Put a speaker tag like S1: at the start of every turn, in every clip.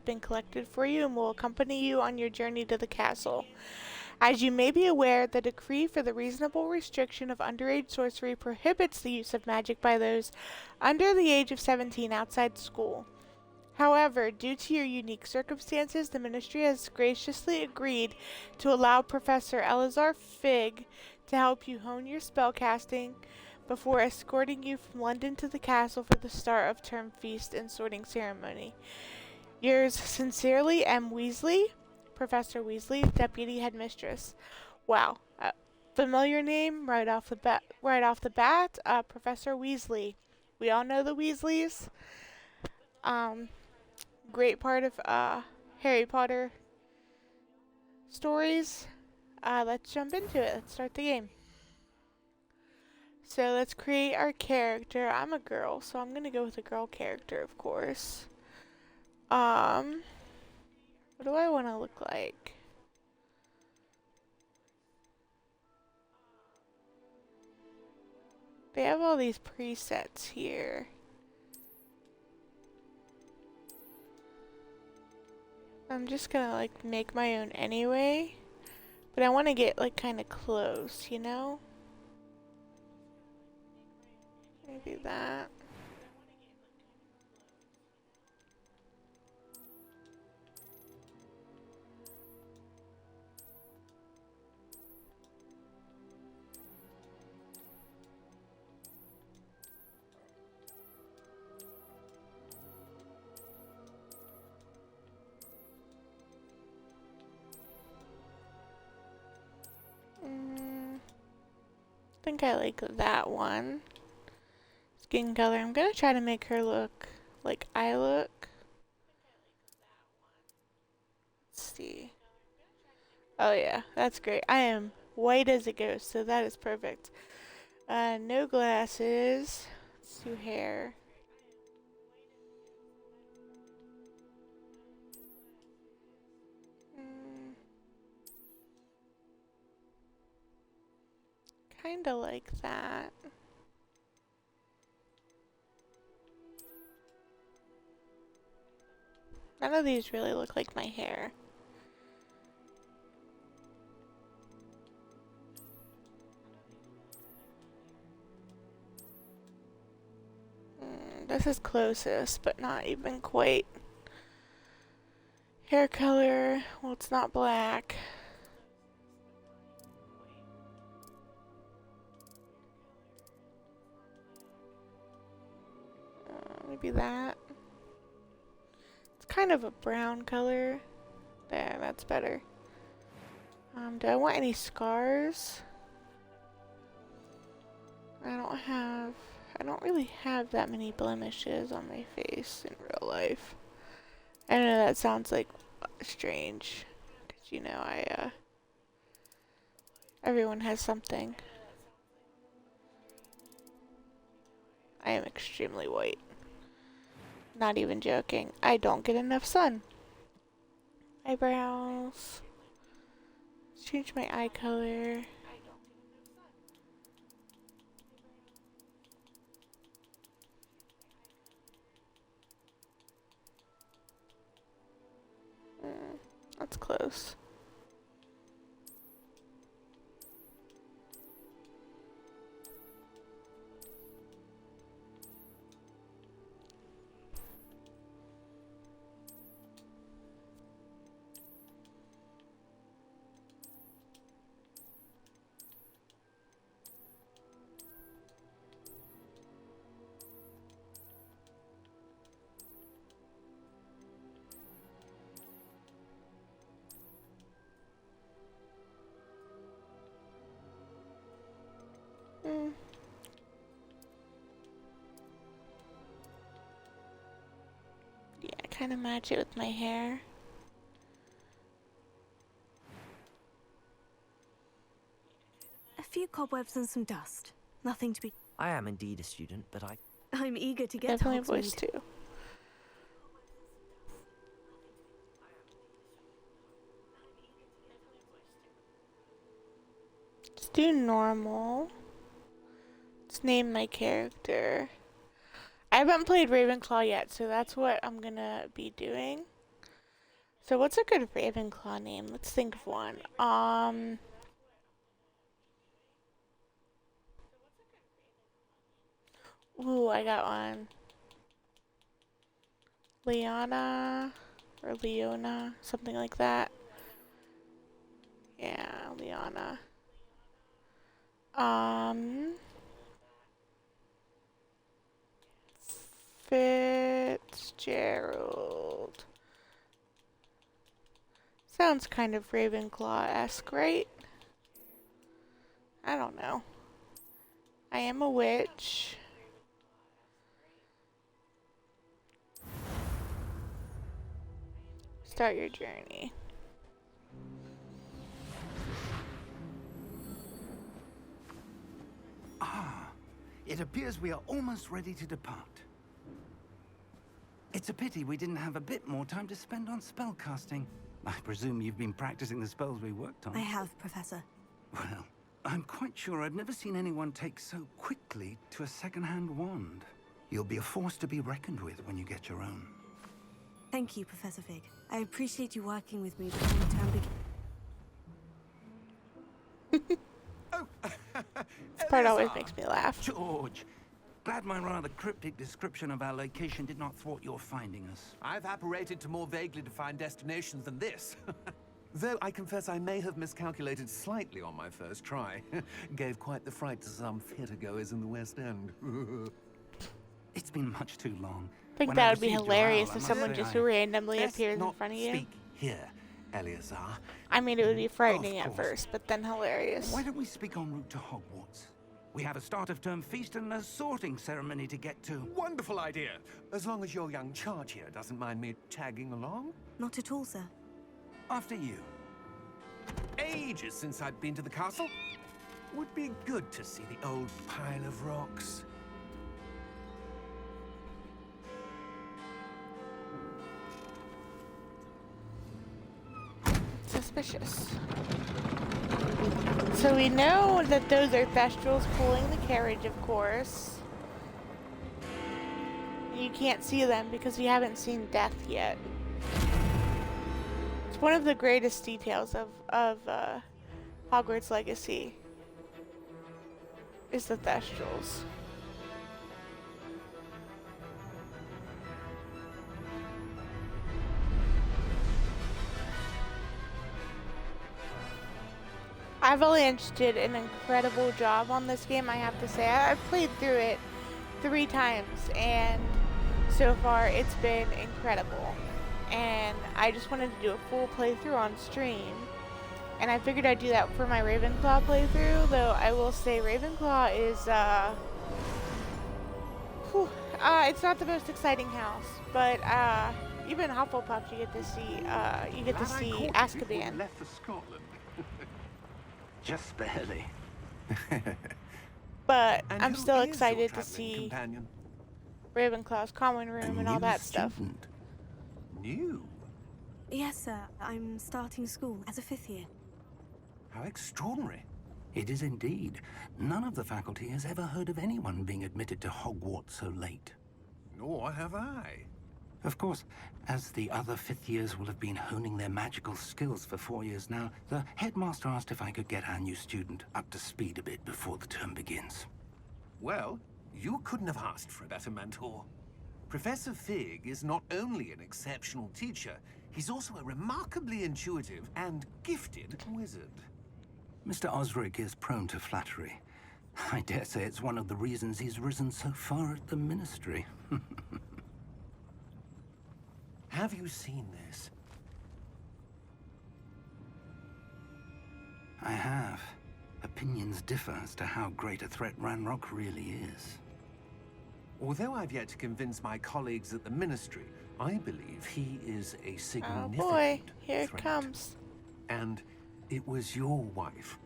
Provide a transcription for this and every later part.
S1: been collected for you and will accompany you on your journey to the castle. As you may be aware, the decree for the reasonable restriction of underage sorcery prohibits the use of magic by those under the age of 17 outside school. However, due to your unique circumstances, the Ministry has graciously agreed to allow Professor Eleazar Fig to help you hone your spellcasting before escorting you from London to the castle for the start of term feast and sorting ceremony. Yours sincerely, M. Weasley, Professor Weasley, Deputy Headmistress. Wow, familiar name right off the bat. Professor Weasley. We all know the Weasleys. Great part of Harry Potter stories. Let's jump into it. Let's start the game. So let's create our character. I'm a girl, so I'm gonna go with a girl character, of course. What do I want to look like? They have all these presets here. I'm just gonna like make my own anyway, but I want to get like kind of close, you know? Maybe that. I think I like that one. Skin color. I'm gonna try to make her look like I look. Let's see. Oh yeah, that's great. I am white as a ghost, so that is perfect. No glasses. Let's do hair. Kinda like that. None of these really look like my hair. This is closest, but not even quite. Hair color, well, it's not black. Maybe that. It's kind of a brown color. There, that's better. Do I want any scars? I don't really have that many blemishes on my face in real life. I know that sounds like strange, because you know, everyone has something. I am extremely white. Not even joking. I don't get enough sun. Eyebrows. Let's change my eye color. That's close. Yeah, kind of match it with my hair.
S2: A few cobwebs and some dust. Nothing to be...
S3: I am indeed a student, but
S2: I'm eager to get
S1: Definitely
S2: to
S1: voice
S2: Hogsmeade.
S1: too. Let's do normal. Let's name my character. I haven't played Ravenclaw yet, so that's what I'm gonna be doing. So what's a good Ravenclaw name? Let's think of one. Ooh, I got one. Liana or Leona, something like that. Yeah, Liana. Fitzgerald. Sounds kind of Ravenclaw-esque, right? I don't know. I am a witch. Start your journey.
S4: It appears we are almost ready to depart. It's a pity we didn't have a bit more time to spend on spellcasting. I presume you've been practicing the spells we worked on.
S2: I have, Professor.
S4: Well, I'm quite sure I've never seen anyone take so quickly to a second-hand wand. You'll be a force to be reckoned with when you get your own.
S2: Thank you, Professor Fig. I appreciate you working with me before the term begins.
S1: This part always makes me laugh.
S4: George, glad my rather cryptic description of our location did not thwart your finding us.
S5: I've apparated to more vaguely defined destinations than this. Though I confess I may have miscalculated slightly on my first try. Gave quite the fright to some theatergoers in the West End.
S4: It's been much too long.
S1: I think
S4: When
S1: that
S4: I
S1: would be
S4: received your
S1: hilarious
S4: owl, I
S1: if
S4: must
S1: someone
S4: say
S1: just
S4: I-
S1: randomly
S5: Let's
S1: appears in
S5: not
S1: front of you.
S5: speak here, Eleazar.
S1: I mean, it would be frightening at
S4: course.
S1: first, but then hilarious.
S4: Why don't we speak en route to Hogwarts? We have a start-of-term feast and a sorting ceremony to get to.
S5: Wonderful idea. As long as your young charge here doesn't mind me tagging along.
S2: Not at all, sir.
S4: After you.
S5: Ages since I'd been to the castle. Would be good to see the old pile of rocks.
S1: Suspicious. So we know that those are Thestrals pulling the carriage, of course. You can't see them because you haven't seen death yet. It's one of the greatest details of Hogwarts Legacy is the Thestrals. Avalanche did an incredible job on this game, I have to say. I've played through it 3 times, and so far it's been incredible. And I just wanted to do a full playthrough on stream, and I figured I'd do that for my Ravenclaw playthrough, though I will say Ravenclaw is, it's not the most exciting house, but, even Hufflepuff you get to see Azkaban.
S4: Left for Scotland. Just barely.
S1: But
S5: And
S1: I'm
S5: who
S1: still
S5: is your
S1: excited to
S5: traveling
S1: see
S5: companion?
S1: Ravenclaw's common room and all that stuff.
S4: Student.
S5: New?
S2: Yes, sir. I'm starting school as a 5th year.
S5: How extraordinary.
S4: It is indeed. None of the faculty has ever heard of anyone being admitted to Hogwarts so late.
S5: Nor have I.
S4: Of course, as the other 5th years will have been honing their magical skills for 4 years now, the headmaster asked if I could get our new student up to speed a bit before the term begins.
S5: Well, you couldn't have asked for a better mentor. Professor Fig is not only an exceptional teacher, he's also a remarkably intuitive and gifted wizard.
S4: Mr. Osric is prone to flattery. I dare say it's one of the reasons he's risen so far at the ministry.
S5: Have you seen this?
S4: I have. Opinions differ as to how great a threat Ranrock really is.
S5: Although I've yet to convince my colleagues at the Ministry, I believe he is a
S1: Oh
S5: significant
S1: boy, here it
S5: threat.
S1: comes.
S5: And it was your wife,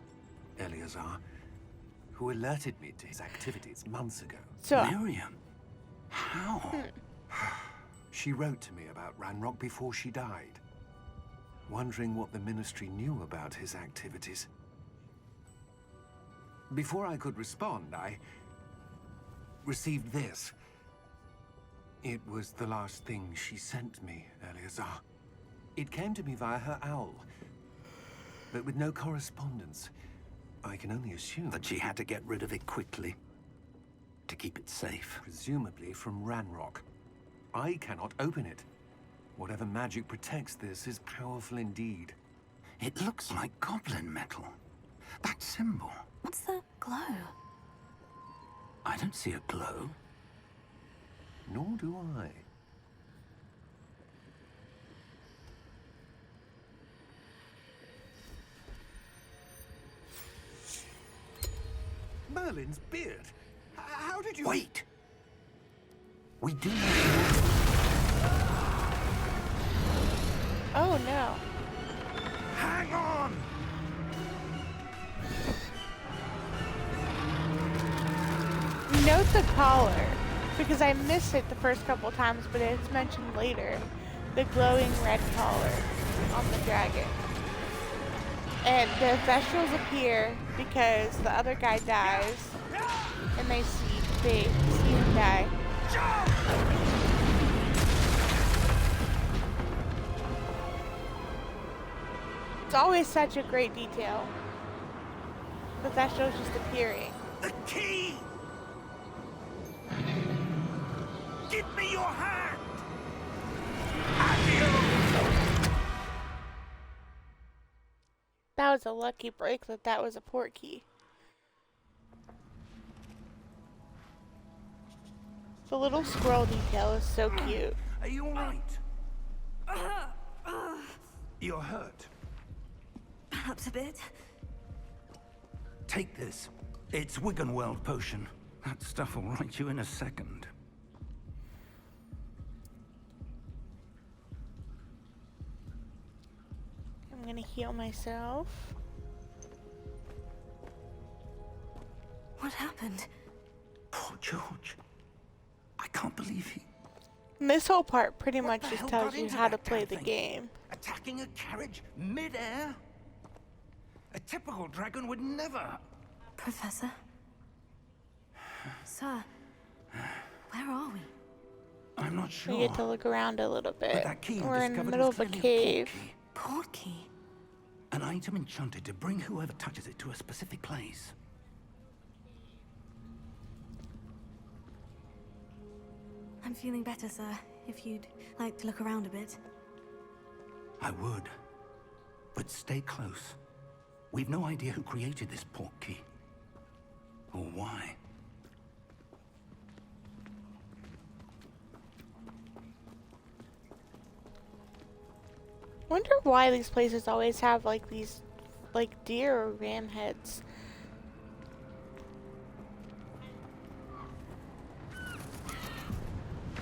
S5: Eleazar, who alerted me to his activities months ago.
S1: So,
S4: Miriam? How?
S5: She wrote to me about Ranrock before she died, wondering what the Ministry knew about his activities. Before I could respond, I received this. It was the last thing she sent me, Eleazar. It came to me via her owl, but with no correspondence. I can only assume
S4: That she had to get rid of it quickly to keep it safe.
S5: presumably from Ranrock. I cannot open it. Whatever magic protects this is powerful indeed.
S4: It looks like goblin metal. That symbol.
S2: What's that glow?
S4: I don't see a glow.
S5: Nor do I. Merlin's beard. How did you...
S4: Wait! We do not...
S1: Oh no.
S4: Hang on!
S1: Note the collar, because I missed it the first couple times, but it's mentioned later. The glowing red collar on the dragon. And the Thestrals appear because the other guy dies, and they see him die. It's always such a great detail. The Thestrals just appearing.
S4: The key! Give me your hand!
S1: That was a lucky break that was a port key. The little squirrel detail is so cute.
S4: Are you alright? You're hurt.
S2: Perhaps a bit.
S4: Take this. It's Wiggenweld potion. That stuff will right you in a second.
S1: I'm gonna heal myself.
S2: What happened?
S4: Poor George. I can't believe he...
S1: And this whole part pretty
S4: What
S1: much
S4: the
S1: just
S4: hell
S1: tells
S4: got
S1: you
S4: into
S1: how to
S4: that
S1: play
S4: damn
S1: the
S4: thing?
S1: game.
S4: Attacking a carriage mid-air? A typical dragon would never...
S2: Professor? Sir, where are we?
S4: I'm not sure.
S1: We get to look around a little
S4: But
S1: bit.
S4: that key we
S1: We're in the
S4: discovered
S1: middle
S4: was
S1: of a
S4: clearly
S1: cave.
S4: port key.
S2: Portkey.
S4: An item enchanted to bring whoever touches it to a specific place.
S2: I'm feeling better, sir. If you'd like to look around a bit.
S4: I would. But stay close. We've no idea who created this port key. Or why.
S1: Wonder why these places always have like these deer or ram heads.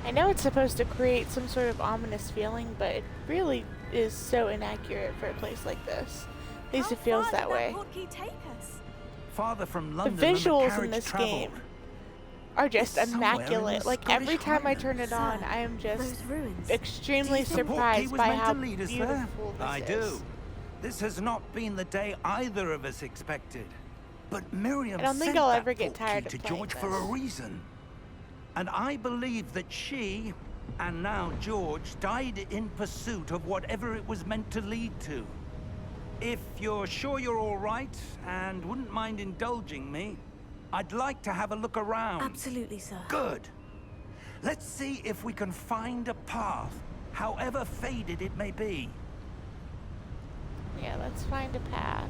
S1: I know it's supposed to create some sort of ominous feeling, but it really is so inaccurate for a place like this. At least it feels that way.
S2: Portkey take us?
S4: Farther from
S1: The
S4: London than
S1: visuals in
S4: carriage
S1: this
S4: traveled.
S1: game are just
S4: It's somewhere in
S1: immaculate.
S4: the
S1: Like every
S4: Scottish
S1: time I turn it on,
S2: Sir,
S1: I am just
S2: those ruins.
S1: extremely
S2: Do you think-
S4: The port key
S1: surprised
S4: was
S1: by
S4: meant
S1: how
S4: to lead us there.
S1: beautiful this
S4: I
S1: is.
S4: do. This has not been the day either of us expected. But Miriam
S1: I don't think
S4: sent
S1: I'll
S4: that
S1: ever get
S4: port key
S1: tired
S4: to
S1: of playing
S4: George for a
S1: this.
S4: reason. And I believe that she, and now George, died in pursuit of whatever it was meant to lead to. If you're sure you're all right and wouldn't mind indulging me, I'd like to have a look around.
S2: Absolutely, sir.
S4: Good. Let's see if we can find a path, however faded it may be.
S1: Yeah, let's find a path.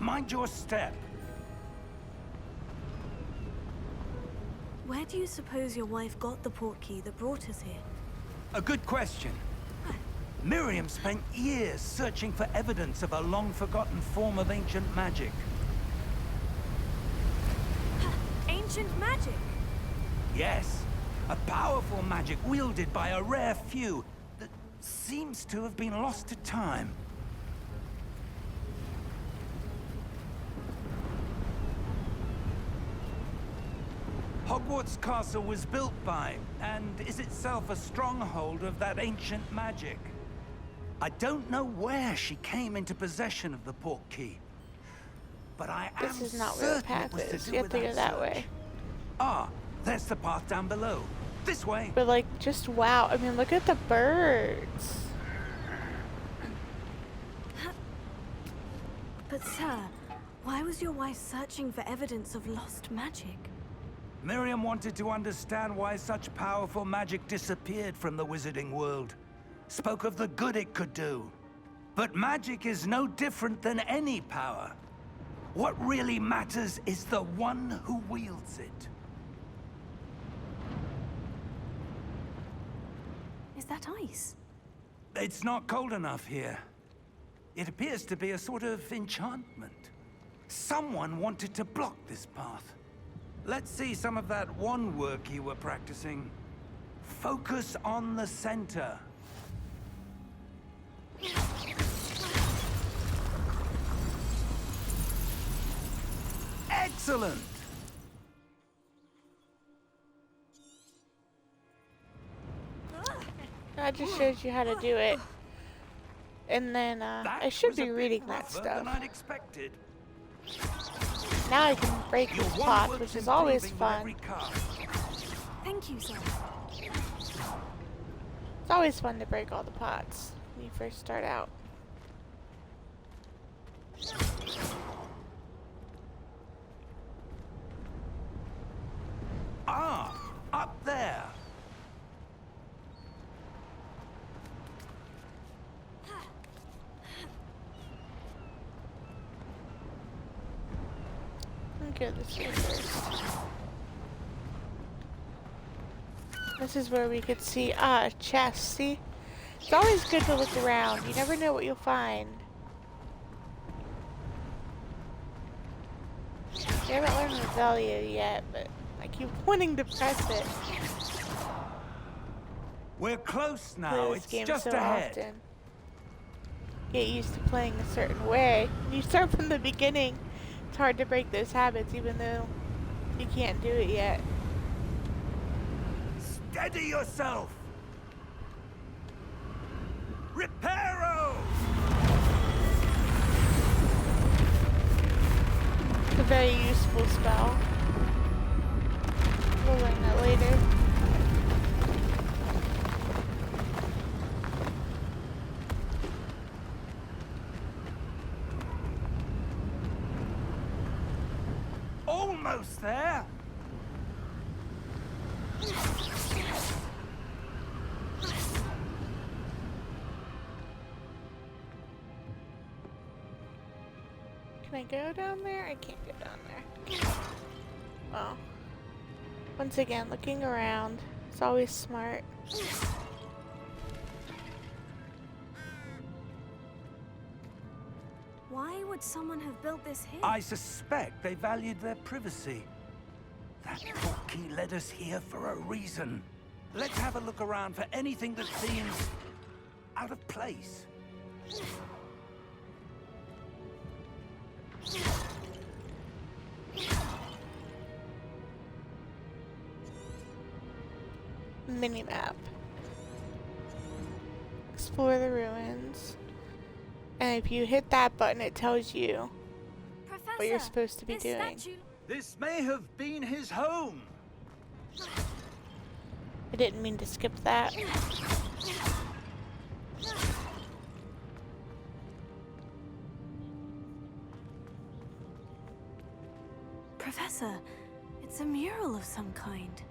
S4: Mind your step.
S2: Where do you suppose your wife got the portkey that brought us here?
S4: A good question. Miriam spent years searching for evidence of a long-forgotten form of ancient magic.
S2: Ancient magic?
S4: Yes, a powerful magic wielded by a rare few that seems to have been lost to time. Hogwarts Castle was built by, and is itself a stronghold of that ancient magic. I don't know where she came into possession of the portkey, but I am
S1: This is not where the
S4: certain it
S1: path
S4: was to
S1: is.
S4: do
S1: You have to
S4: with
S1: go that
S4: search.
S1: way.
S4: Ah, there's the path down below. This way.
S1: But like, just wow. I mean, look at the birds.
S2: But sir, why was your wife searching for evidence of lost magic?
S4: Miriam wanted to understand why such powerful magic disappeared from the wizarding world. Spoke of the good it could do. But magic is no different than any power. What really matters is the one who wields it.
S2: Is that ice?
S4: It's not cold enough here. It appears to be a sort of enchantment. Someone wanted to block this path. Let's see some of that wand work you were practicing. Focus on the center. Excellent!
S1: That just shows you how to do it. And then, I should
S4: was a
S1: be
S4: bit
S1: reading that
S4: rougher
S1: stuff.
S4: than I'd expected.
S1: Now I can break
S4: Your
S1: these
S4: wand
S1: pots,
S4: work's
S1: which is always
S4: improving with
S1: fun.
S4: every cast.
S2: Thank you, sir.
S1: It's always fun to break all the pots when you first start out.
S4: Ah, up there.
S1: Let me go this way first. This is where we could see, chests, see? It's always good to look around. You never know what you'll find. I haven't learned Revelio yet, but I keep wanting to press it.
S4: We're close
S1: Play
S4: now.
S1: this
S4: It's
S1: game
S4: just
S1: so
S4: ahead.
S1: often. Get used to playing a certain way. When you start from the beginning, it's hard to break those habits, even though you can't do it yet.
S4: Steady yourself. Reparo!
S1: It's a very useful spell. We'll learn that later.
S4: Almost there.
S1: Can I go down there? I can't go down there. Well, once again, looking around. It's always smart.
S2: Why would someone have built this here?
S4: I suspect they valued their privacy. That portkey led us here for a reason. Let's have a look around for anything that seems out of place.
S1: Minimap. Explore the ruins. And if you hit that button, it tells you
S2: Professor,
S1: what you're supposed to be
S2: this
S1: doing.
S2: statue...
S4: This may have been his home.
S1: I didn't mean to skip that.
S2: Professor, it's a mural of some kind.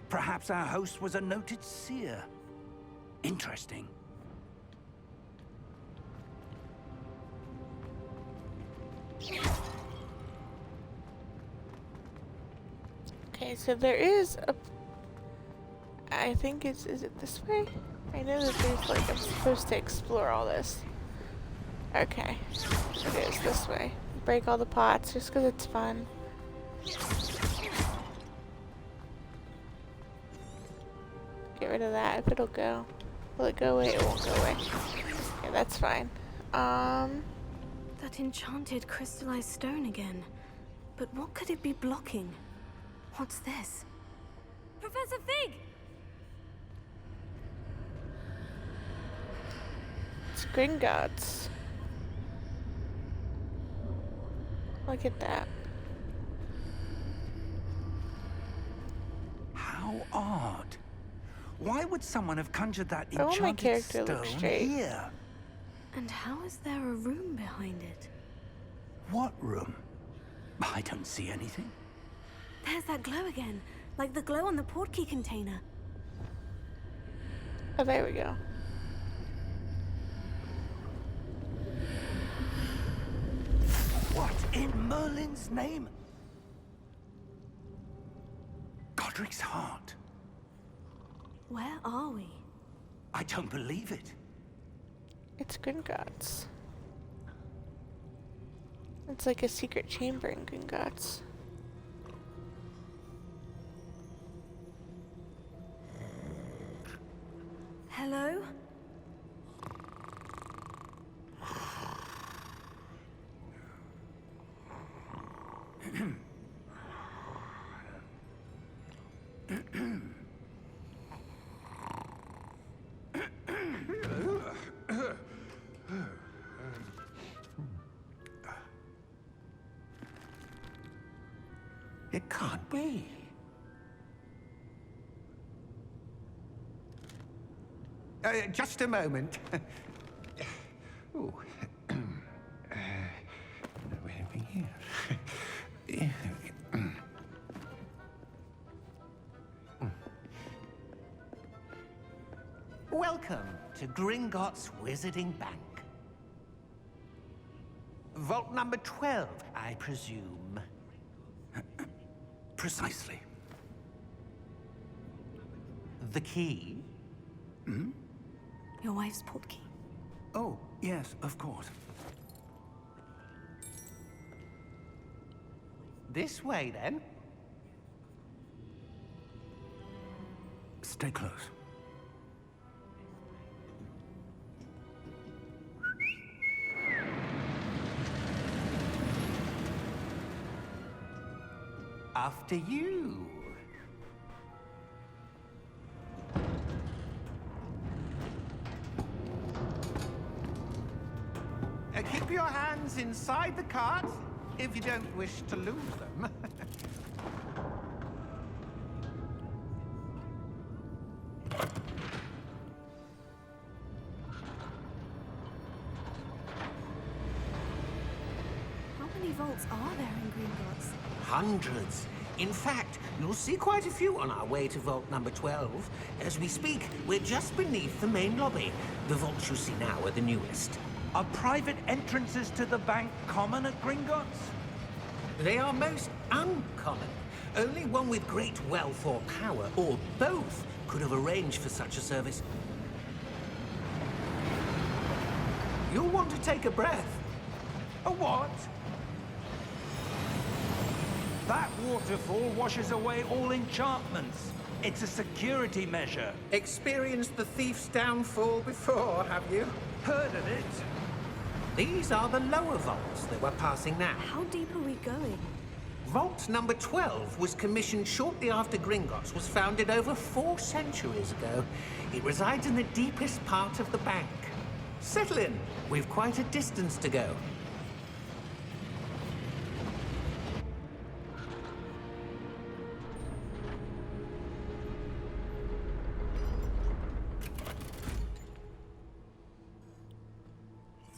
S4: Perhaps our host was a noted seer. Interesting.
S1: Okay, so there is a... I think is it this way? I know that there's like, I'm supposed to explore all this. Okay, it is this way. Break all the pots just because it's fun. Get rid of that if it'll go. Will it go away? It won't go away. Yeah, that's fine.
S2: That enchanted crystallized stone again. But what could it be blocking? What's this? Professor Fig!
S1: It's Gringotts. Look at that.
S4: odd. Why would someone have conjured that
S1: I want my
S4: enchanted
S1: character to look
S4: stone
S1: straight.
S4: here?
S2: And how is there a room behind it?
S4: What room? I don't see anything.
S2: There's that glow again, like the glow on the portkey container.
S1: Oh, there we go.
S4: What in Merlin's name? Godric's heart.
S2: Where are we?
S4: I don't believe it.
S1: It's Gringotts. It's like a secret chamber in Gringotts.
S2: Hello?
S5: It can't be. Just a moment. Ooh. Where are we here? Welcome to Gringotts Wizarding Bank. Vault number 12, I presume.
S4: Precisely.
S5: The key?
S2: Your wife's portkey.
S4: Oh, yes, of course.
S5: This way, then.
S4: Stay close.
S5: After you. Keep your hands inside the cart if you don't wish to lose them.
S2: How many vaults are there in Gringotts?
S5: Hundreds. In fact, you'll see quite a few on our way to vault number 12. As we speak, we're just beneath the main lobby. The vaults you see now are the newest.
S4: Are private entrances to the bank common at Gringotts?
S5: They are most uncommon. Only one with great wealth or power, or both, could have arranged for such a service. You'll want to take a breath.
S4: A what? That waterfall washes away all enchantments. It's a security measure.
S5: Experienced the thief's downfall before, have you?
S4: Heard of it?
S5: These are the lower vaults that we're passing now.
S2: How deep are we going?
S5: Vault number 12 was commissioned shortly after Gringotts was founded over 4 centuries ago. It resides in the deepest part of the bank. Settle in. We've quite a distance to go.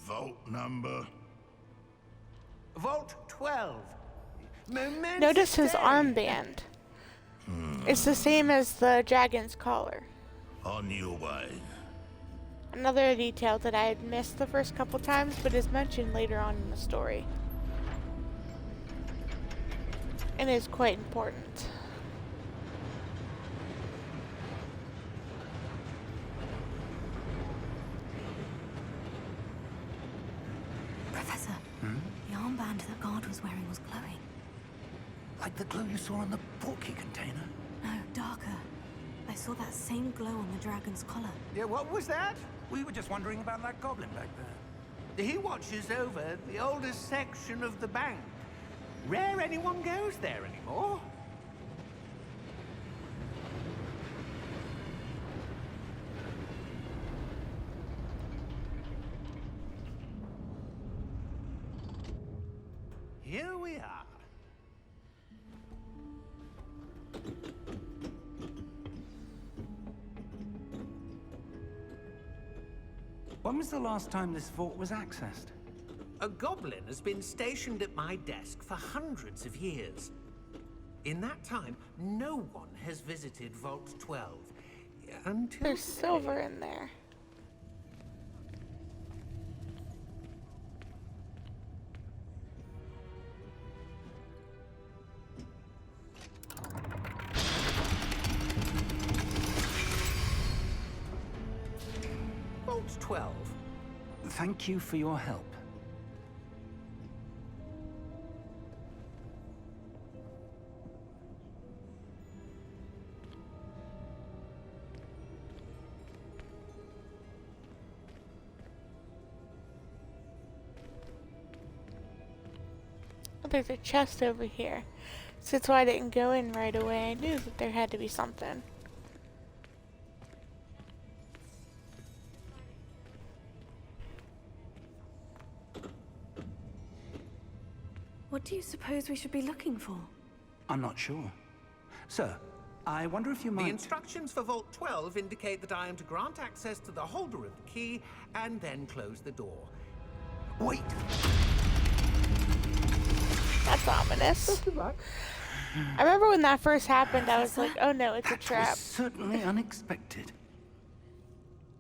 S6: Vault number.
S5: Vault 12. Momentous
S1: Notice his
S5: day.
S1: armband. It's the same as the dragon's collar.
S6: On your way.
S1: Another detail that I had missed the first couple times, but is mentioned later on in the story. And is quite important.
S2: Professor, the armband that guard was wearing was glowing.
S4: Like the glow you saw on the portkey container?
S2: No, darker. I saw that same glow on the dragon's collar.
S5: Yeah, what was that?
S4: We were just wondering about that goblin back there.
S5: He watches over the oldest section of the bank. Rare anyone goes there anymore. Here we are.
S4: When was the last time this vault was accessed?
S5: A goblin has been stationed at my desk for hundreds of years. In that time, no one has visited Vault 12. Until
S1: There's
S5: today.
S1: silver in there.
S5: Vault 12.
S4: Thank you for your help.
S1: There's a chest over here. So that's why I didn't go in right away. I knew that there had to be something.
S2: What do you suppose we should be looking for?
S4: I'm not sure. Sir, I wonder if you
S5: The
S4: might...
S5: instructions for Vault 12 indicate that I am to grant access to the holder of the key and then close the door.
S4: Wait!
S1: That's ominous. I remember when that first happened, I was like, oh no, it's a
S4: That
S1: trap.
S4: was certainly unexpected.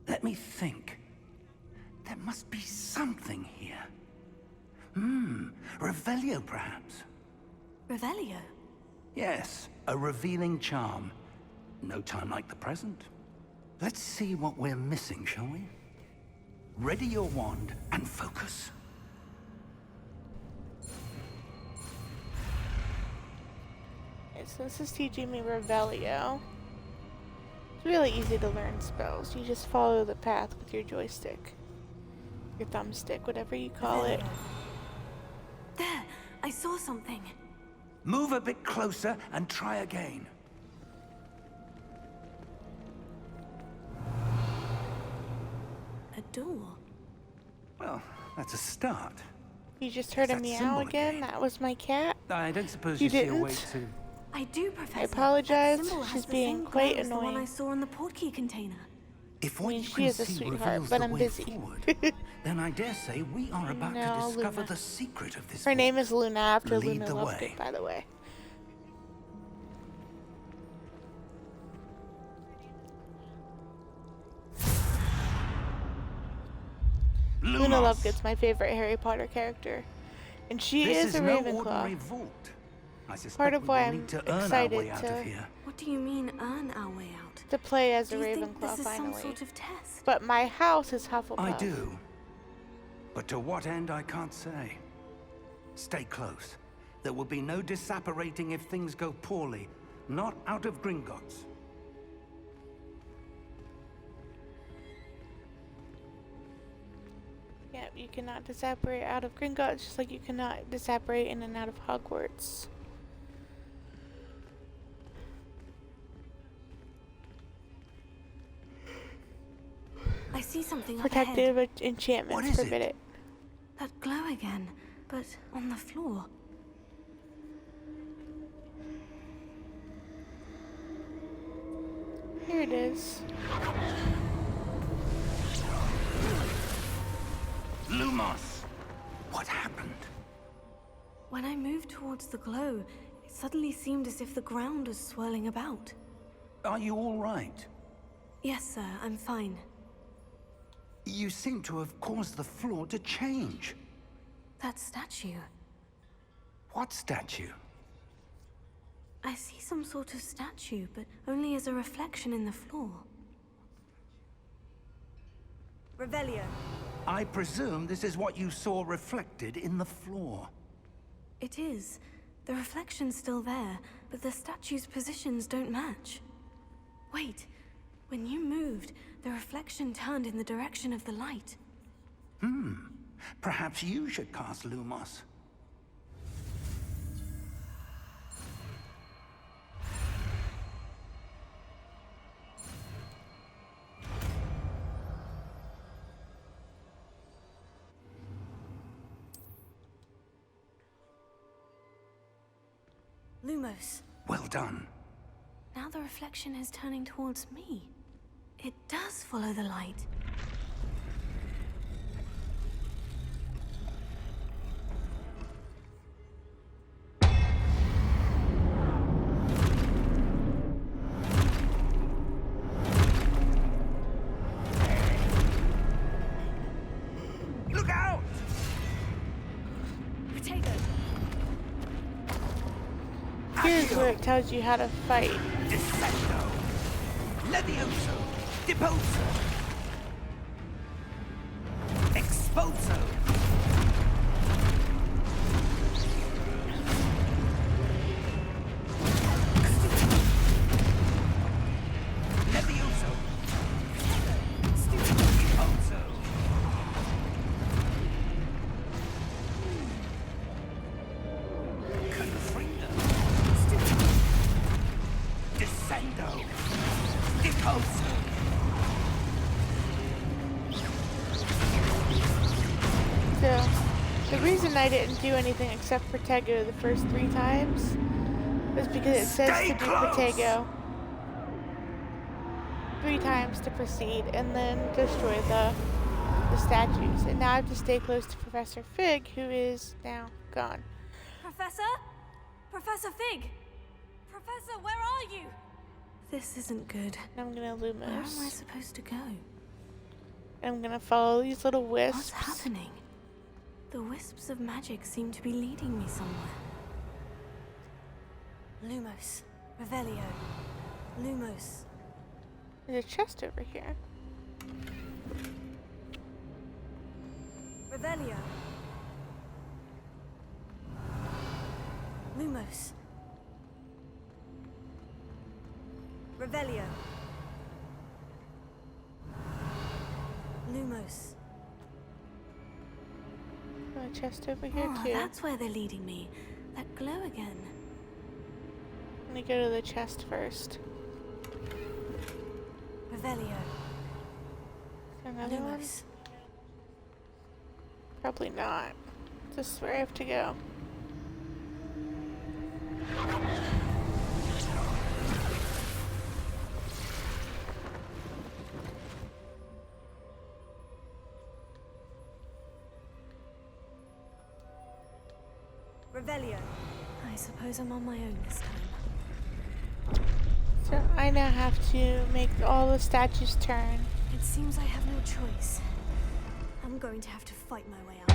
S4: Let me think. There must be something here. Revelio, perhaps.
S2: Revelio?
S4: Yes, a revealing charm. No time like the present. Let's see what we're missing, shall we? Ready your wand and focus.
S1: Okay, so this is teaching me Revelio. It's really easy to learn spells. You just follow the path with your joystick. Your thumbstick, whatever you call it.
S2: There! I saw something.
S4: Move a bit closer and try again.
S2: A door.
S4: Well, that's a start.
S1: You just heard a
S4: That
S1: meow
S4: symbol
S1: again?
S4: again.
S1: That was my cat.
S4: I don't suppose
S1: You
S4: you see a way
S1: didn't?
S4: to...
S2: I do, Professor.
S1: apologize.
S2: That symbol
S1: She's
S2: has the
S1: being
S2: same
S1: quite
S2: glow as the one
S1: annoying.
S2: I saw on the portkey container.
S4: If
S1: I
S4: what
S1: mean,
S4: you
S1: she
S4: can
S1: is a
S4: see
S1: sweetheart,
S4: reveals
S1: but
S4: the
S1: I'm
S4: way
S1: busy.
S4: forward, then I dare say we are about
S1: No,
S4: to discover
S1: Luna.
S4: the secret of this
S1: Her name
S4: vault.
S1: is Luna after
S4: Lead
S1: Luna
S4: the
S1: Lovegood,
S4: way.
S1: by the way. Luna
S4: Lumos!
S1: Lovegood's my favorite Harry Potter character. And she
S4: This
S1: is a
S4: no
S1: Ravenclaw.
S4: ordinary vault. I suspect
S1: Part of
S4: we
S1: why
S4: will
S1: I'm
S4: need to earn our
S1: excited
S4: way out
S1: to-
S4: of here.
S2: What do you mean, earn our way out?
S1: To play as a
S2: Do you think
S1: Ravenclaw
S2: this is
S1: finally.
S2: some sort of test?
S1: But my house is Hufflepuff.
S4: I do. But to what end, I can't say. Stay close. There will be no disapparating if things go poorly. Not out of Gringotts.
S1: Yeah, you cannot disapparate out of Gringotts, just like you cannot disapparate in and out of Hogwarts.
S2: I see something up ahead.
S1: Protective enchantments
S4: What is it?
S1: forbid it.
S2: That glow again, but on the floor.
S1: Here it is.
S4: Lumos! What happened?
S2: When I moved towards the glow, it suddenly seemed as if the ground was swirling about.
S4: Are you all right?
S2: Yes, sir, I'm fine.
S4: You seem to have caused the floor to change.
S2: That statue.
S4: What statue?
S2: I see some sort of statue, but only as a reflection in the floor. Revelio.
S4: I presume this is what you saw reflected in the floor.
S2: It is. The reflection's still there, but the statue's positions don't match. Wait. When you moved, the reflection turned in the direction of the light.
S4: Perhaps you should cast Lumos.
S2: Lumos.
S4: Well done.
S2: Now the reflection is turning towards me. It does follow the light.
S1: where it tells you how to fight.
S4: Descendo. Levioso. Deposo. Exposo. Levioso. Deposo. Confringo. Descendo. Deposo.
S1: So, the reason I didn't do anything except Protego the first 3 times was because it says
S4: Stay
S1: to do
S4: close!
S1: Protego 3 times to proceed and then destroy the statues. And now I have to stay close to Professor Fig, who is now gone.
S2: Professor? Professor Fig! Professor, where are you? This isn't good.
S1: And I'm gonna
S2: Where am I
S1: Lumos.
S2: supposed to go?
S1: I'm gonna follow these little
S2: What's
S1: wisps.
S2: happening? The wisps of magic seem to be leading me somewhere. Lumos. Revelio. Lumos.
S1: There's a chest over here.
S2: Revelio. Lumos. Revelio. Lumos.
S1: There's a chest over here
S2: Oh,
S1: too.
S2: that's where they're leading me. That glow again.
S1: I'm gonna go to the chest first.
S2: Revelio.
S1: Another one?
S2: Lumos.
S1: Probably not. This is where I have to go.
S2: Revelio. I suppose I'm on my own this time.
S1: So I now have to make all the statues turn.
S2: It seems I have no choice. I'm going to have to fight my way out.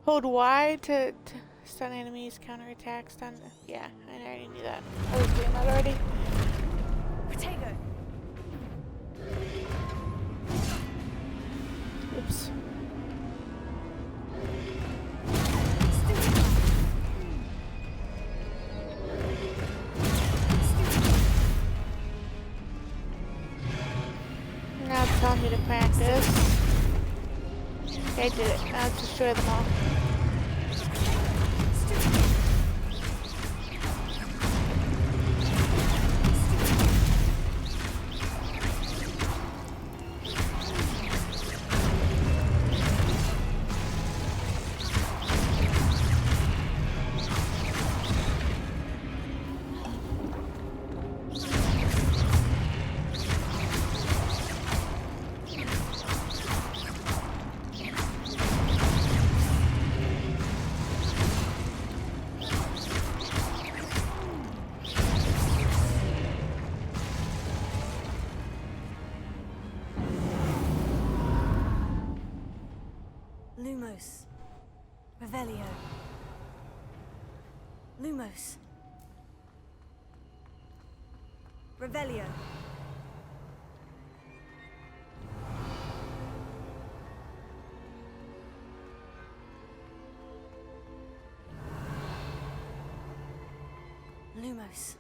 S1: Hold Y to stun enemies, counterattack, stun. Yeah, I already knew that. I was doing that already.
S2: Protego.
S1: Oops. Now it's telling me to practice. Okay, I did it. Now let's destroy them all.
S2: Lumos. Revelio. Lumos. Revelio. Lumos.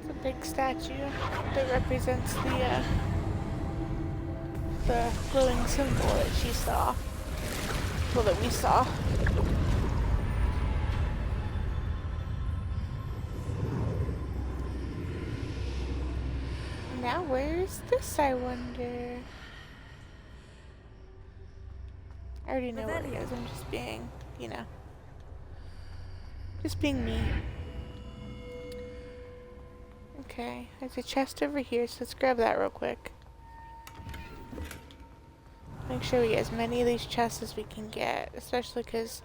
S1: It's a big statue that represents the glowing symbol that she saw. Well, that we saw. Now where's this, I wonder? I already know where it is. I'm just being, you know, just being me. Okay, there's a chest over here, so let's grab that real quick. Make sure we get as many of these chests as we can get, especially because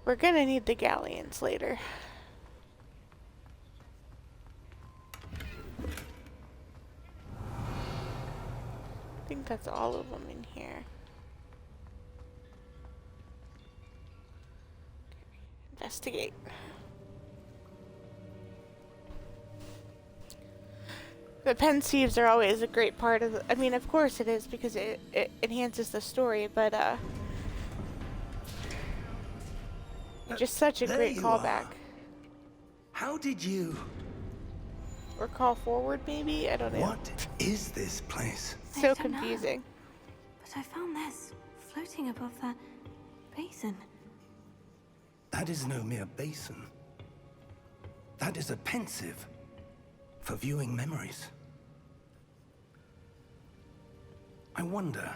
S1: we're gonna need the galleons later. I think that's all of them in here. Investigate. The Pensieves are always a great part of the, I mean, of course it is, because it enhances the story, but it's just such a
S4: There
S1: great
S4: you
S1: callback.
S4: are. How did you...
S1: Or call forward, maybe? I don't know.
S4: What is this place?
S2: I
S1: So
S2: don't know.
S1: confusing.
S2: But I found this floating above that basin.
S4: That is no mere basin. That is a pensive for viewing memories. I wonder...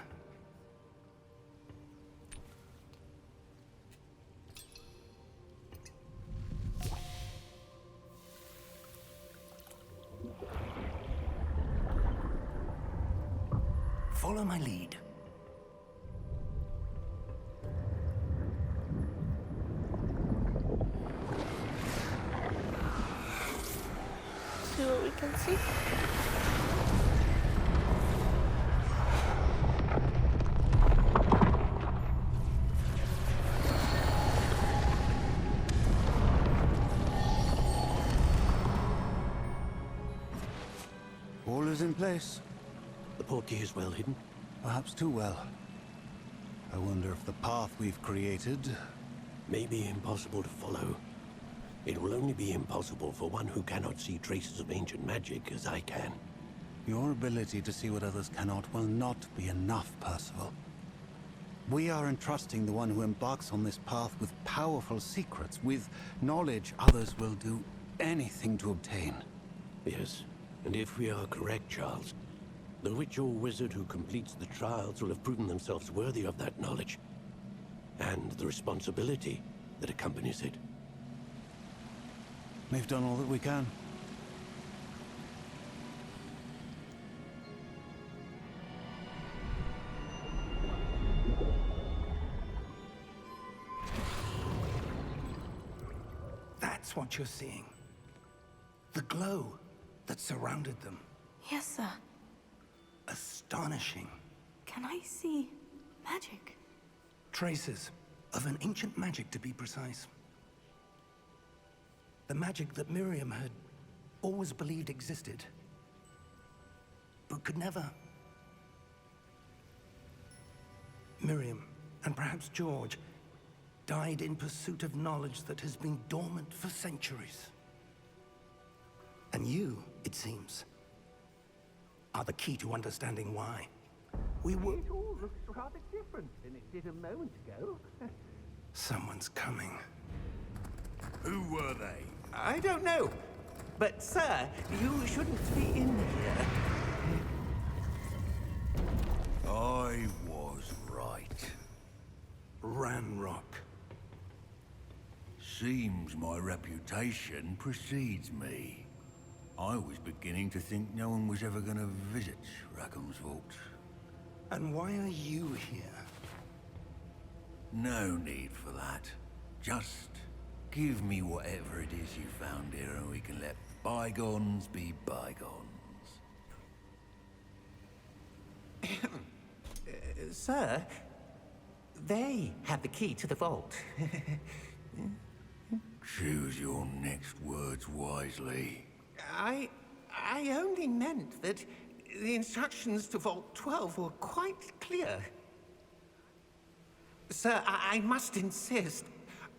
S4: Follow my lead.
S1: See what we can see.
S7: All is in place.
S8: The portkey is well hidden.
S7: Perhaps too well. I wonder if the path we've created...
S8: May be impossible to follow. It will only be impossible for one who cannot see traces of ancient magic as I can.
S7: Your ability to see what others cannot will not be enough, Percival. We are entrusting the one who embarks on this path with powerful secrets, with knowledge others will do anything to obtain.
S8: Yes, and if we are correct, Charles, the witch or wizard who completes the trials will have proven themselves worthy of that knowledge, and the responsibility that accompanies it.
S7: We've done all that we can.
S4: That's what you're seeing. The glow that surrounded them.
S2: Yes, sir.
S4: Astonishing.
S2: Can I see magic?
S4: Traces of an ancient magic, to be precise. The magic that Miriam had always believed existed, but could never. Miriam, and perhaps George, died in pursuit of knowledge that has been dormant for centuries. And you, it seems, are the key to understanding why. We were...
S9: It all looks rather different than it did a moment ago.
S4: Someone's coming.
S6: Who were they?
S9: I don't know. But, sir, you shouldn't be in here.
S6: I was right.
S4: Ranrock.
S6: Seems my reputation precedes me. I was beginning to think no one was ever going to visit Rackham's vault.
S4: And why are you here?
S6: No need for that. Just give me whatever it is you found here and we can let bygones be bygones.
S9: Sir, they have the key to the vault.
S6: Choose your next words wisely.
S9: I only meant that the instructions to Vault 12 were quite clear. Sir, I must insist.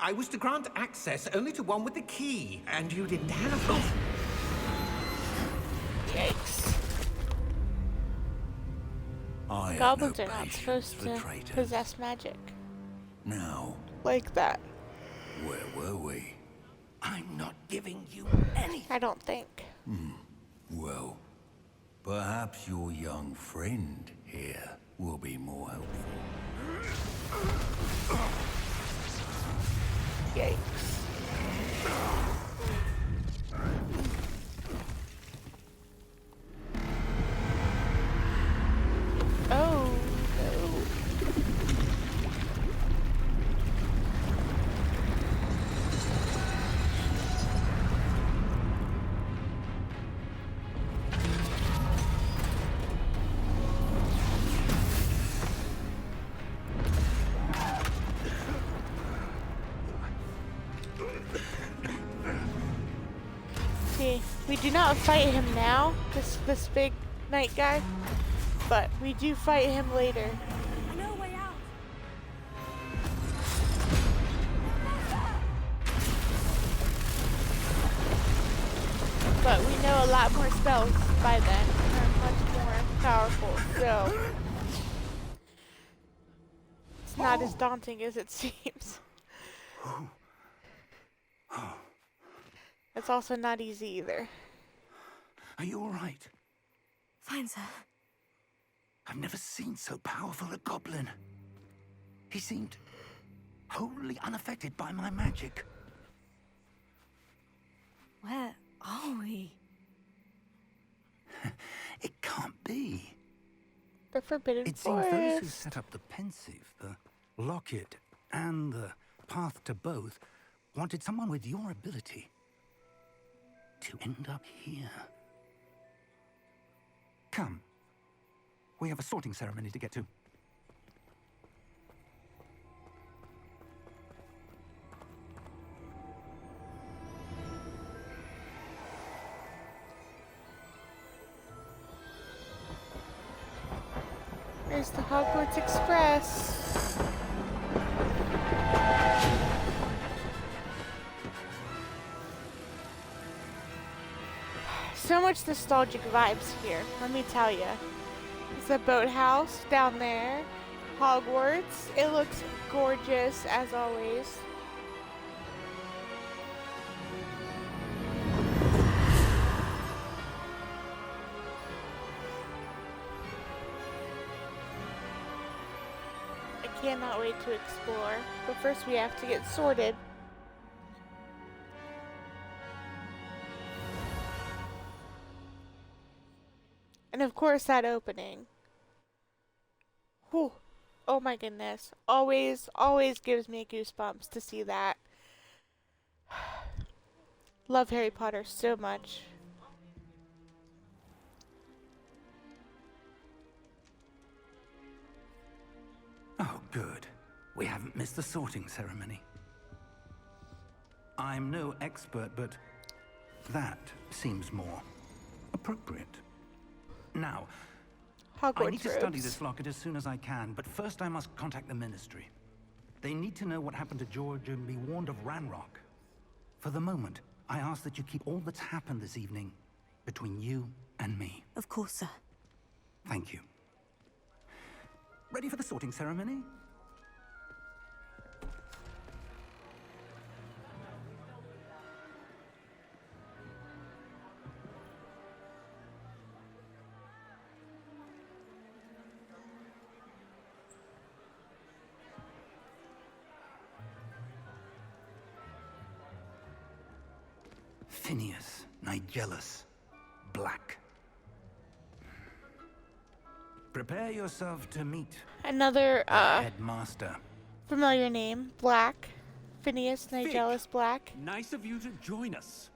S9: I was to grant access only to one with the key, and you didn't have it.
S1: Yikes.
S6: I have
S1: Goblins
S6: no
S1: are not
S6: patience
S1: supposed
S6: for
S1: to
S6: traitors.
S1: possess magic
S6: Now,
S1: like that.
S6: where were we?
S4: I'm not giving you anything.
S1: I don't think.
S6: Well, perhaps your young friend here will be more helpful.
S1: Yikes. Oh, no. We do not fight him now, this big knight guy, but we do fight him later.
S2: No way out.
S1: But we know a lot more spells by then, and are much more powerful, so it's not as daunting as it seems. It's also not easy either.
S4: Are you all right?
S2: Fine, sir.
S4: I've never seen so powerful a goblin. He seemed wholly unaffected by my magic.
S2: Where are we?
S4: It can't be.
S1: The Forbidden
S4: It seems those who
S1: Forest.
S4: set up the pensive, the locket, and the path to both wanted someone with your ability to end up here. Come. We have a sorting ceremony to get to.
S1: There's the Hogwarts Express. So much nostalgic vibes here, let me tell you. There's a boathouse down there. Hogwarts. It looks gorgeous as always. I cannot wait to explore, but first we have to get sorted. And of course that opening. Whew. Oh my goodness. Always gives me goosebumps to see that. Love Harry Potter so much.
S4: Oh, good. We haven't missed the sorting ceremony. I'm no expert, but that seems more appropriate. Now,
S1: Hogwarts
S4: I need to study
S1: robes.
S4: this locket as soon as I can, but first I must contact the Ministry. They need to know what happened to George and be warned of Ranrock. For the moment, I ask that you keep all that's happened this evening between you and me.
S2: Of course, sir.
S4: Thank you. Ready for the sorting ceremony? Phineas, Nigellus, Black. Prepare yourself to meet
S1: Another
S4: the headmaster.
S1: familiar name, Black. Phineas Nigellus Black.
S10: Nice of you to join us.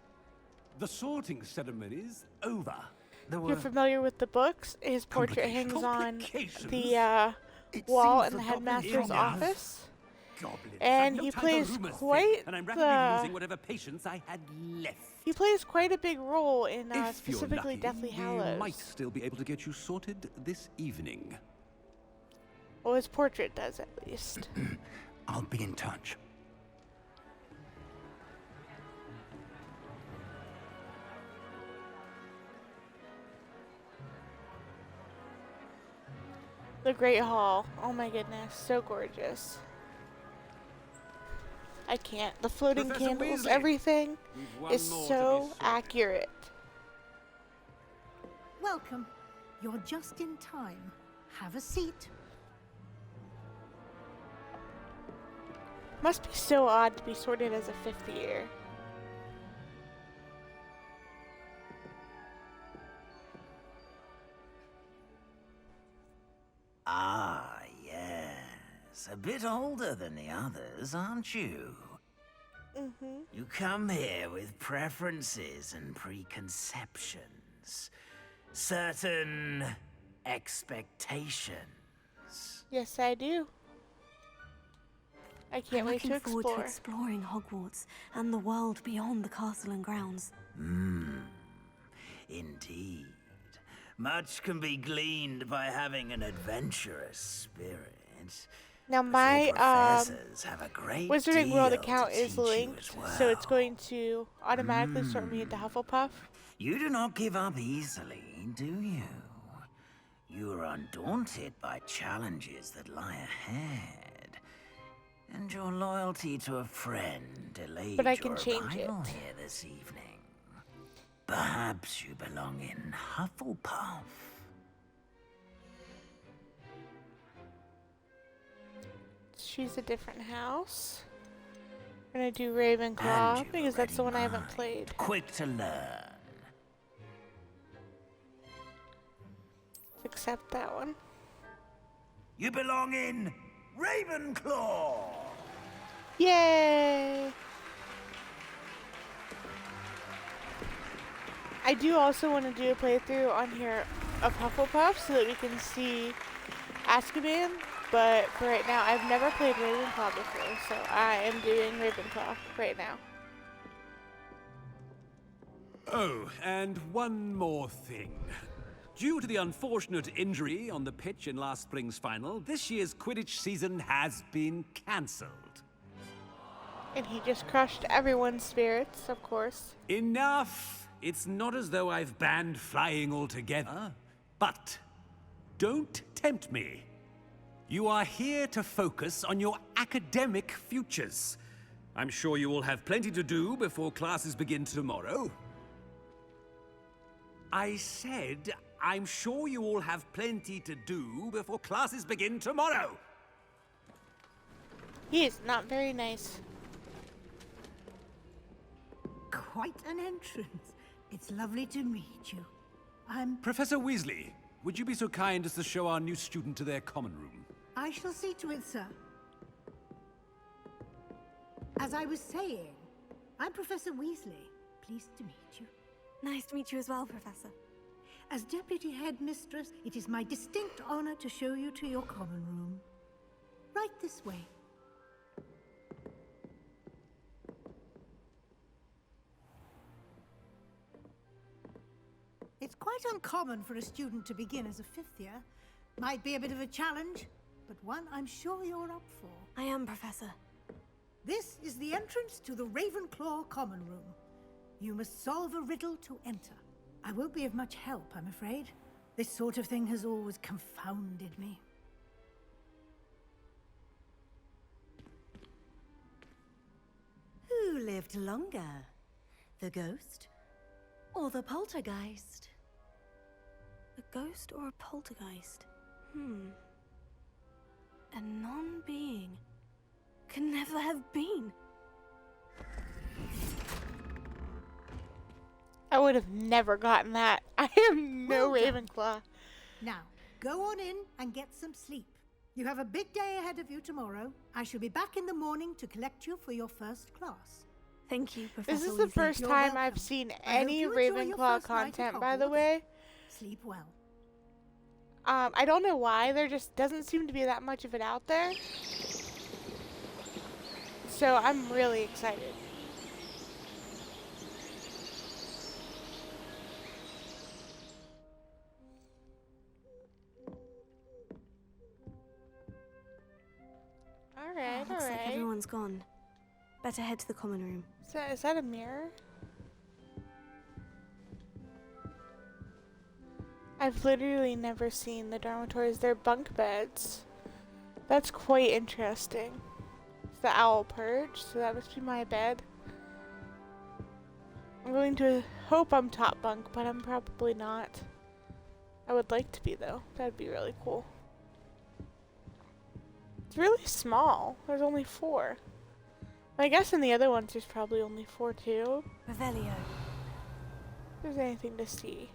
S10: The sorting ceremony's over.
S4: There were
S1: You're familiar with the books? His portrait hangs on
S10: Complications?
S1: the
S4: It
S1: wall
S4: seems
S1: in the
S4: the goblin
S1: headmaster's
S4: is-
S1: office.
S10: Goblins.
S1: And
S10: No
S1: he
S10: time for
S1: plays
S10: rumors,
S1: quite
S10: Fig, and I'm rapidly
S1: the-
S10: losing whatever patience I had left.
S1: He plays quite a big role in
S10: If you're
S1: specifically
S10: lucky,
S1: Deathly
S10: we
S1: Hallows.
S10: might still be able to get you sorted this evening.
S1: Well, his portrait does at least.
S4: I'll be in touch.
S1: The Great Hall. Oh my goodness, so gorgeous. I can't. The floating
S10: Professor
S1: candles,
S10: Weasley,
S1: everything
S10: We've one
S1: is
S10: more to be
S1: so
S10: sorted.
S1: accurate.
S11: Welcome. You're just in time. Have a seat.
S1: Must be so odd to be sorted as a fifth year.
S3: Ah, yes. A bit older than the others, aren't you?
S1: Mm-hmm.
S3: You come here with preferences and preconceptions. Certain expectations.
S1: Yes, I do. I can't
S2: I'm
S1: wait to
S2: looking forward to
S1: explore.
S2: exploring Hogwarts and the world beyond the castle and grounds.
S3: Indeed. Much can be gleaned by having an adventurous spirit.
S1: Now
S3: But
S1: my
S3: your professors have a great
S1: Wizarding World
S3: deal
S1: account
S3: to
S1: is
S3: teach you
S1: linked,
S3: as well.
S1: so it's going to automatically sort me into Hufflepuff.
S3: You do not give up easily, do you? You are undaunted by challenges that lie ahead. And your loyalty to a friend delayed
S1: But I can
S3: your
S1: change
S3: arrival
S1: it.
S3: here this evening. Perhaps you belong in Hufflepuff.
S1: Choose a different house. I'm gonna do
S3: And
S1: Ravenclaw
S3: you've
S1: because that's the one
S3: already
S1: I haven't
S3: mined.
S1: played.
S3: Quick to learn.
S1: Let's accept that one.
S3: You belong in Ravenclaw.
S1: Yay! I do also want to do a playthrough on here of Hufflepuff so that we can see Azkaban, but for right now, I've never played Ravenclaw before, so I am doing Ravenclaw right now.
S10: Oh, and one more thing. Due to the unfortunate injury on the pitch in last spring's final, this year's Quidditch season has been cancelled.
S1: And he just crushed everyone's spirits, of course.
S10: Enough! It's not as though I've banned flying altogether. But don't tempt me. You are here to focus on your academic futures. I'm sure you will have plenty to do before classes begin tomorrow. I said, I'm sure you all have plenty to do before classes begin tomorrow.
S1: He is not very nice.
S11: Quite an entrance. It's lovely to meet you.
S10: Professor Weasley, would you be so kind as to show our new student to their common room?
S11: I shall see to it, sir. As I was saying, I'm Professor Weasley. Pleased to meet you.
S2: Nice to meet you as well, Professor.
S11: As Deputy Headmistress, it is my distinct honor to show you to your common room. Right this way. It's quite uncommon for a student to begin as a fifth year. Might be a bit of a challenge, but one I'm sure you're up for.
S2: I am, Professor.
S11: This is the entrance to the Ravenclaw common room. You must solve a riddle to enter. I won't be of much help, I'm afraid. This sort of thing has always confounded me.
S12: Who lived longer? The ghost or the poltergeist?
S2: A ghost or a poltergeist? A non-being can never have been.
S1: I would have never gotten that. I am no
S11: Well done.
S1: Ravenclaw.
S11: Now, go on in and get some sleep. You have a big day ahead of you tomorrow. I shall be back in the morning to collect you for your first class.
S2: Thank you, Professor
S1: This is the
S2: Weasley.
S1: first
S11: You're
S1: time
S11: welcome.
S1: I've seen
S11: I hope
S1: any
S11: you enjoy your
S1: Ravenclaw
S11: first night at
S1: content, by the
S11: Hogwarts.
S1: way.
S11: Sleep well.
S1: I don't know why. There just doesn't seem to be that much of it out there. So I'm really excited. Alright,
S2: Looks like
S1: alright.
S2: everyone's gone. Better head to the common room.
S1: Is that a mirror? I've literally never seen the dormitories. They're bunk beds. That's quite interesting. It's the owl perch, so that must be my bed. I'm going to hope I'm top bunk, but I'm probably not. I would like to be, though. That'd be really cool. It's really small. There's only 4. I guess in the other ones there's probably only 4 too.
S2: Revelio.
S1: If there's anything to see.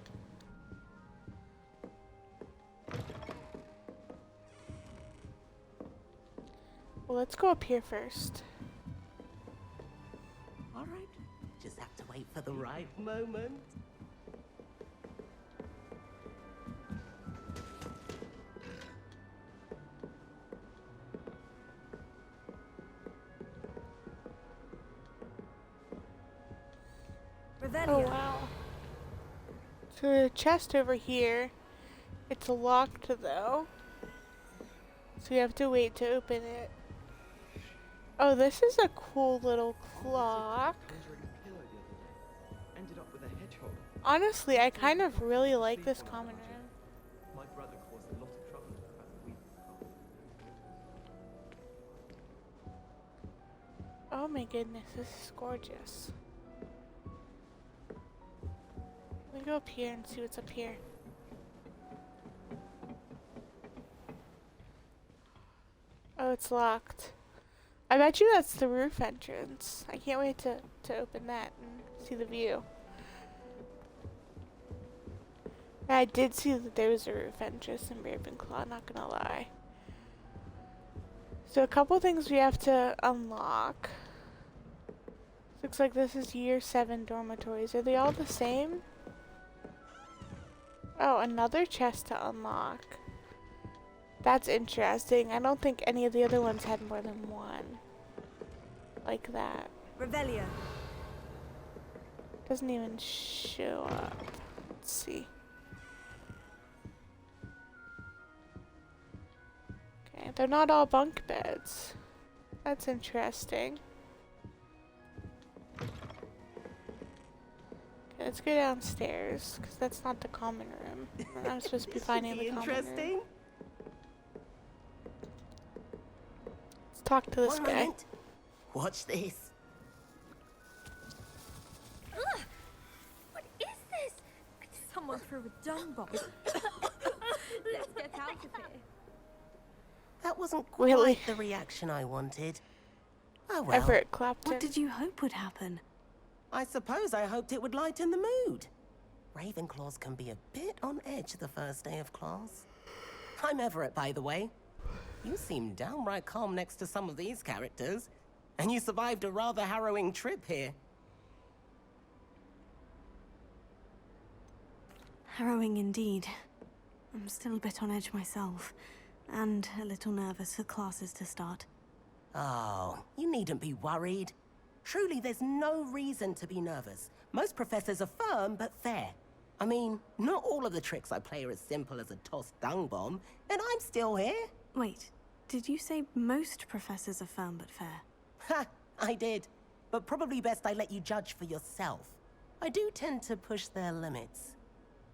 S1: Well, let's go up here first.
S13: All right. Just have to wait for the right moment.
S2: Revelio.
S1: Oh wow. So the chest over here, it's locked though. So we have to wait to open it. Oh, this is a cool little clock. Honestly, I kind of really like this common room.
S14: My brother caused a lot of trouble about a week ago.
S1: Oh my goodness, this is gorgeous. Let me go up here and see what's up here. Oh, it's locked. I bet you that's the roof entrance. I can't wait to open that and see the view. I did see that there was a roof entrance in Ravenclaw, not gonna lie. So a couple things we have to unlock. Looks like this is year 7 dormitories. Are they all the same? Oh, another chest to unlock. That's interesting. I don't think any of the other ones had more than one. Like that.
S2: Revelio.
S1: Doesn't even show up. Let's see. Okay, they're not all bunk beds. That's interesting. Okay, let's go downstairs, because that's not the common room. I'm supposed to be finding the common room.
S13: Interesting.
S1: Let's talk to this
S13: One
S1: guy.
S13: moment. Watch this.
S2: Ugh! What is this? Someone threw a dung bomb. Let's get out of here.
S13: That wasn't quite
S1: Really?
S13: the reaction I wanted. Oh well.
S1: Everett Clapton.
S2: What did you hope would happen?
S13: I suppose I hoped it would lighten the mood. Ravenclaws can be a bit on edge the first day of class. I'm Everett, by the way. You seem downright calm next to some of these characters. And you survived a rather harrowing trip here.
S2: Harrowing indeed. I'm still a bit on edge myself. And a little nervous for classes to start.
S13: Oh, you needn't be worried. Truly, there's no reason to be nervous. Most professors are firm but fair. I mean, not all of the tricks I play are as simple as a tossed dung bomb, and I'm still here.
S2: Wait, did you say most professors are firm but fair?
S13: Ha, I did. But probably best I let you judge for yourself. I do tend to push their limits.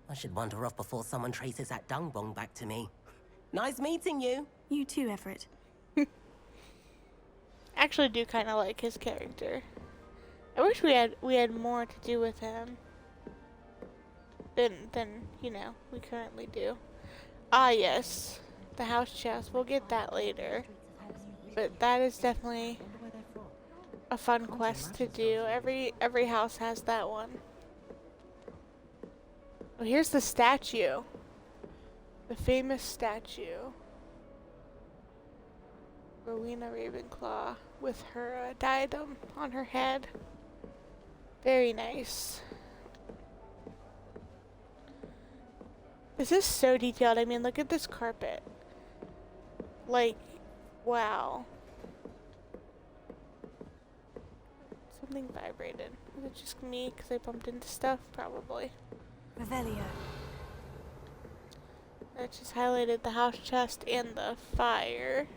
S13: I should wander off before someone traces that dung bomb back to me. Nice meeting you.
S2: You too, Everett.
S1: Actually do kind of like his character. I wish we had more to do with him than you know we currently do. Ah yes, the house chest. We'll get that later. But that is definitely a fun quest to do. Every house has that one. Oh, here's the statue. The famous statue. Rowena Ravenclaw with her diadem on her head. Very nice. This is so detailed. I mean, look at this carpet. Like, wow. Something vibrated. Is it just me because I bumped into stuff? Probably.
S2: Revelio.
S1: That just highlighted the house chest and the fire.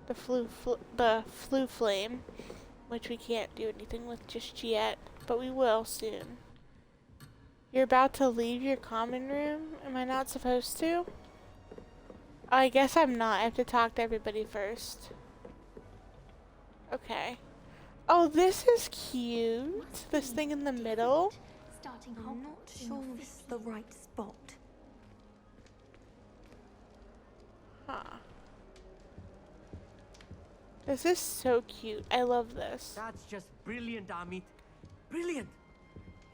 S1: The flu flame, which we can't do anything with just yet, but we will soon. You're about to leave your common room? Am I not supposed to? Oh, I guess I'm not. I have to talk to everybody first. Okay. Oh, this is cute. This thing in the middle.
S2: I'm not sure it's the right spot.
S1: Huh. This is so cute. I love this.
S14: That's just brilliant, Amit. Brilliant.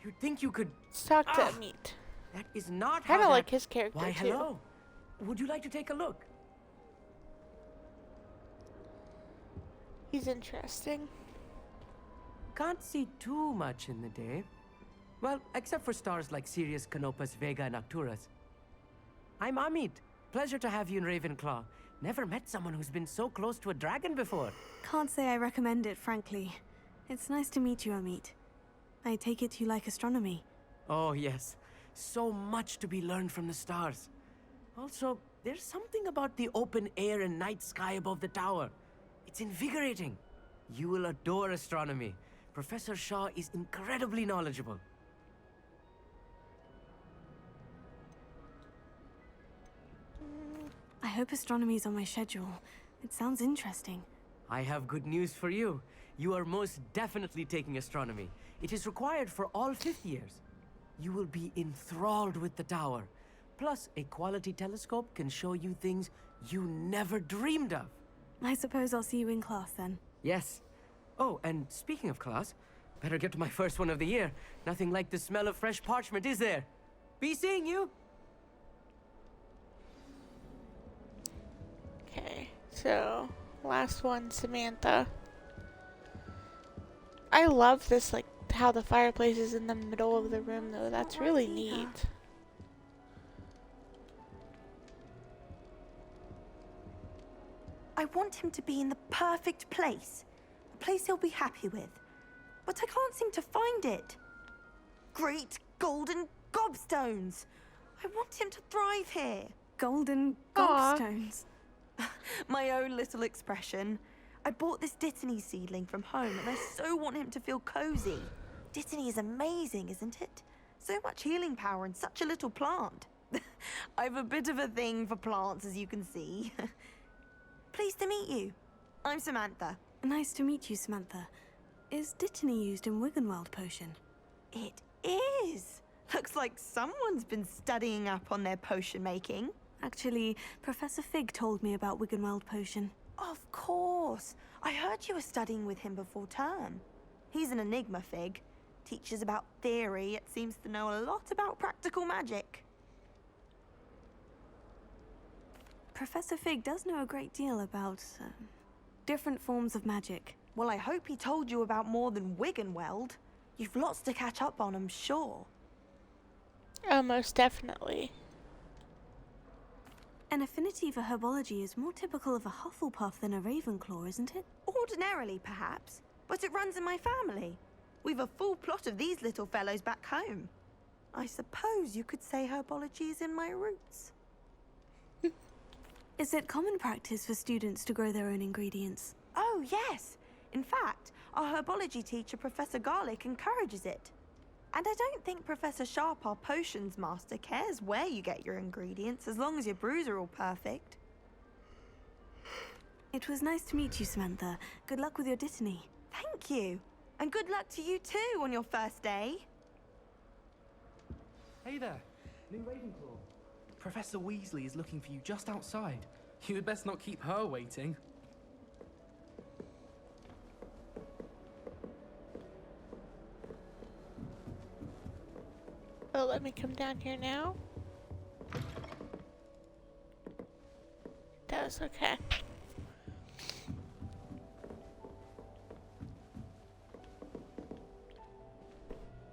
S14: You'd think you could...
S1: Let's talk to Amit.
S14: That is not
S1: Kind of
S14: how
S1: like
S14: that...
S1: his character
S14: Why,
S1: too.
S14: hello. Would you like to take a look?
S1: He's interesting.
S14: Can't see too much in the day. Well, except for stars like Sirius, Canopus, Vega, and Arcturus. I'm Amit. Pleasure to have you in Ravenclaw. Never met someone who's been so close to a dragon before.
S2: Can't say I recommend it, frankly. It's nice to meet you, Amit. I take it you like astronomy.
S14: Oh, yes. So much to be learned from the stars. Also, there's something about the open air and night sky above the tower. It's invigorating. You will adore astronomy. Professor Shaw is incredibly knowledgeable.
S2: I hope astronomy's on my schedule. It sounds interesting.
S14: I have good news for you. You are most definitely taking astronomy. It is required for all fifth years. You will be enthralled with the tower. Plus, a quality telescope can show you things you never dreamed of.
S2: I suppose I'll see you in class then.
S14: Yes. Oh, and speaking of class, better get to my first one of the year. Nothing like the smell of fresh parchment, is there? Be seeing you!
S1: Okay, so last one, Samantha. I love this, like, how the fireplace is in the middle of the room, though. That's really neat.
S15: I want him to be in the perfect place. A place he'll be happy with. But I can't seem to find it. Great golden gobstones! I want him to thrive here.
S2: Golden gobstones.
S15: My own little expression. I bought this Dittany seedling from home and I so want him to feel cozy. Dittany is amazing, isn't it? So much healing power in such a little plant. I have a bit of a thing for plants, as you can see. Pleased to meet you. I'm Samantha.
S2: Nice to meet you, Samantha. Is Dittany used in Wiggenweld potion?
S15: It is. Looks like someone's been studying up on their potion making.
S2: Actually, Professor Fig told me about Wiggenweld potion.
S15: Of course. I heard you were studying with him before term. He's an enigma, Fig. Teaches about theory, yet seems to know a lot about practical magic.
S2: Professor Fig does know a great deal about different forms of magic.
S15: Well, I hope he told you about more than Wiggenweld. You've lots to catch up on, I'm sure.
S1: Oh, most definitely.
S2: An affinity for herbology is more typical of a Hufflepuff than a Ravenclaw, isn't it?
S15: Ordinarily, perhaps, but it runs in my family. We've a full plot of these little fellows back home. I suppose you could say herbology is in my roots.
S2: Is it common practice for students to grow their own ingredients?
S15: Oh, yes. In fact, our herbology teacher, Professor Garlick, encourages it. And I don't think Professor Sharp, our potions master, cares where you get your ingredients, as long as your brews are all perfect.
S2: It was nice to meet you, Samantha. Good luck with your Dittany.
S15: Thank you. And good luck to you too on your first day.
S16: Hey there, new Ravenclaw. Professor Weasley is looking for you just outside. You had best not keep her waiting.
S1: Oh, let me come down here now. It does, okay.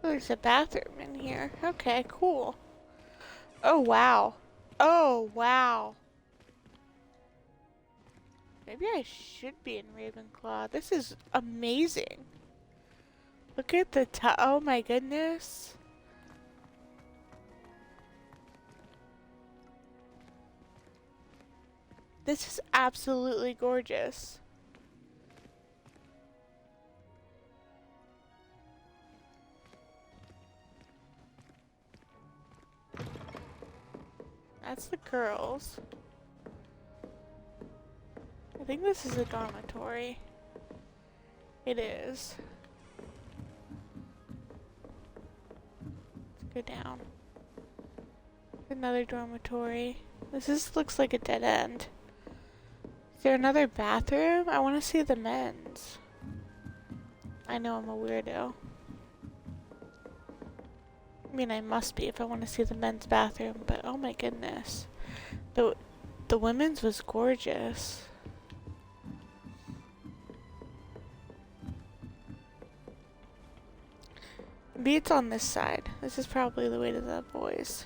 S1: Oh, there's a bathroom in here. Okay, cool. Oh, wow. Oh, wow. Maybe I should be in Ravenclaw. This is amazing. Look at the oh my goodness. This is absolutely gorgeous. That's the girls. I think this is a dormitory. It is. Let's go down. Another dormitory. Looks like a dead end. Is there another bathroom? I want to see the men's. I know I'm a weirdo. I mean, I must be if I want to see the men's bathroom, but oh my goodness. The women's was gorgeous. Maybe it's on this side. This is probably the way to the boys.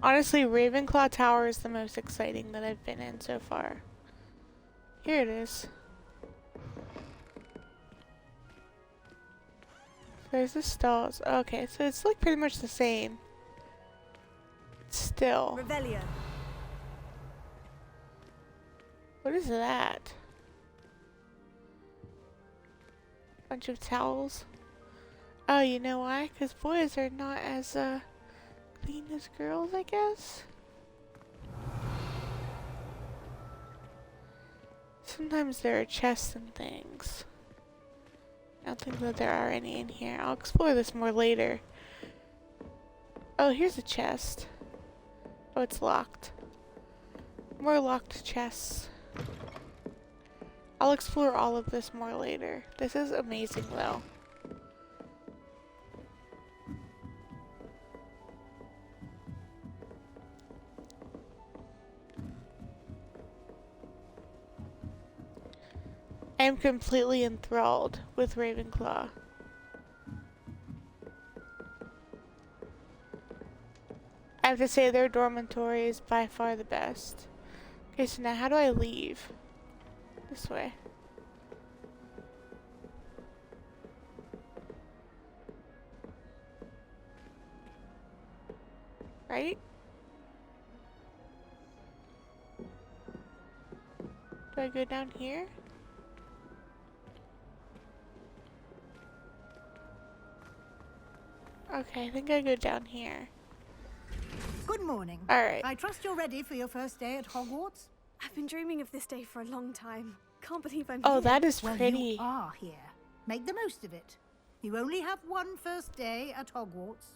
S1: Honestly, Ravenclaw Tower is the most exciting that I've been in so far. Here it is. There's the stalls. Okay, so it's like pretty much the same. Still.
S2: Revelio.
S1: What is that? Bunch of towels. Oh, you know why? Because boys are not as clean as girls, I guess. Sometimes there are chests and things. I don't think that there are any in here. I'll explore this more later. Oh, here's a chest. Oh, it's locked. More locked chests. I'll explore all of this more later. This is amazing, though. I am completely enthralled with Ravenclaw. I have to say their dormitory is by far the best. Okay, so now how do I leave? This way. Right? Do I go down here? Okay, I think I go down here.
S11: Good morning.
S1: Alright.
S11: I trust you're ready for your first day at Hogwarts?
S2: I've been dreaming of this day for a long time. Can't believe I'm
S1: Oh,
S2: here.
S1: that is
S11: Well,
S1: pretty.
S11: you are here. Make the most of it. You only have one first day at Hogwarts.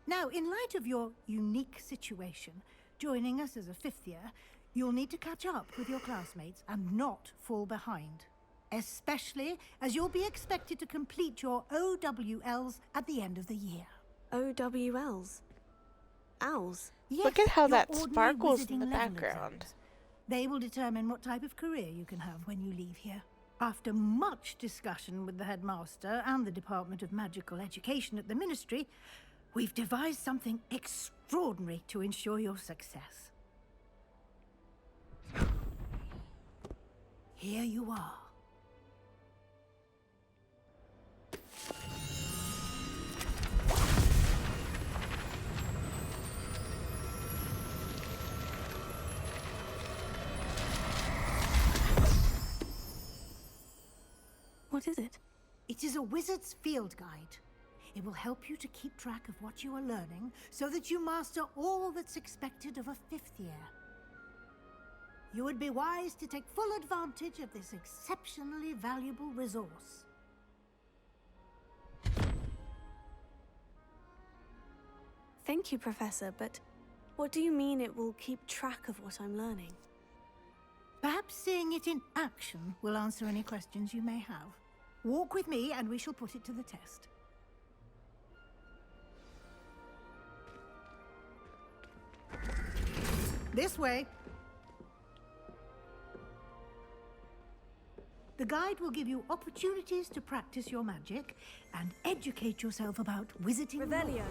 S11: Now, in light of your unique situation, joining us as a fifth year, you'll need to catch up with your classmates and not fall behind. Especially as you'll be expected to complete your OWLs at the end of the year.
S2: OWLs? Owls?
S11: Yes,
S1: Look at how
S11: your
S1: that
S11: ordinary
S1: sparkles in
S11: wizarding
S1: the
S11: level
S1: background.
S11: exams. They will determine what type of career you can have when you leave here. After much discussion with the headmaster and the Department of Magical Education at the Ministry, we've devised something extraordinary to ensure your success. Here you are.
S2: What is it?
S11: It is a wizard's field guide. It will help you to keep track of what you are learning so that you master all that's expected of a fifth year. You would be wise to take full advantage of this exceptionally valuable resource.
S2: Thank you, Professor, but what do you mean it will keep track of what I'm learning?
S11: Perhaps seeing it in action will answer any questions you may have. Walk with me and we shall put it to the test. This way. The guide will give you opportunities to practice your magic and educate yourself about wizarding.
S2: Revelio.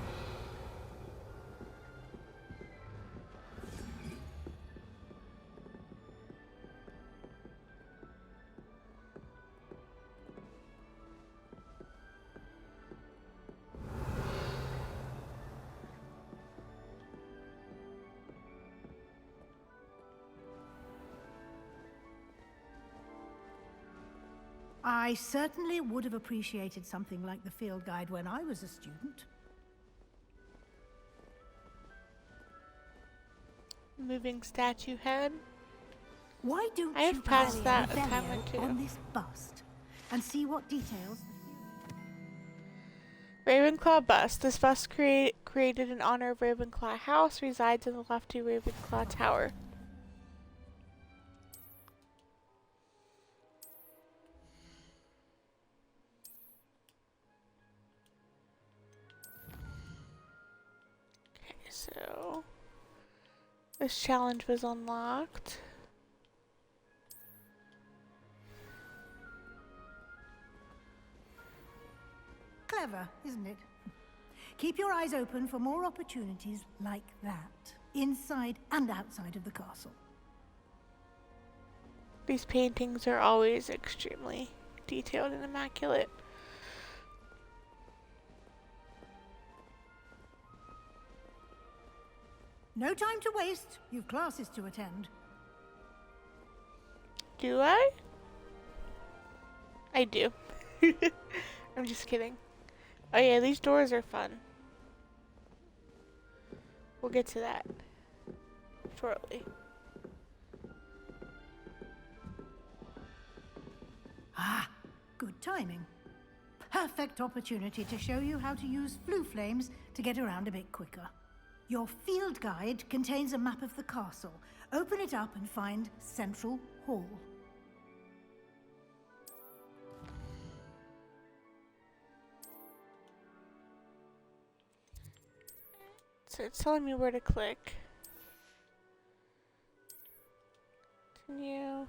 S11: I certainly would have appreciated something like the field guide when I was a student.
S1: Moving statue head.
S11: Why don't
S1: I have
S11: you
S1: passed
S11: try
S1: that a time or
S11: Revelio
S1: two.
S11: on this bust and see what details.
S1: Ravenclaw bust. This bust created in honor of Ravenclaw House resides in the lofty Ravenclaw Tower. Okay, so this challenge was unlocked.
S11: Clever, isn't it? Keep your eyes open for more opportunities like that, inside and outside of the castle.
S1: These paintings are always extremely detailed and immaculate.
S11: No time to waste. You've classes to attend.
S1: Do I? I do. I'm just kidding. Oh yeah, these doors are fun. We'll get to that shortly.
S11: Ah, good timing. Perfect opportunity to show you how to use flue flames to get around a bit quicker. Your field guide contains a map of the castle. Open it up and find Central Hall.
S1: So it's telling me where to click. Continue.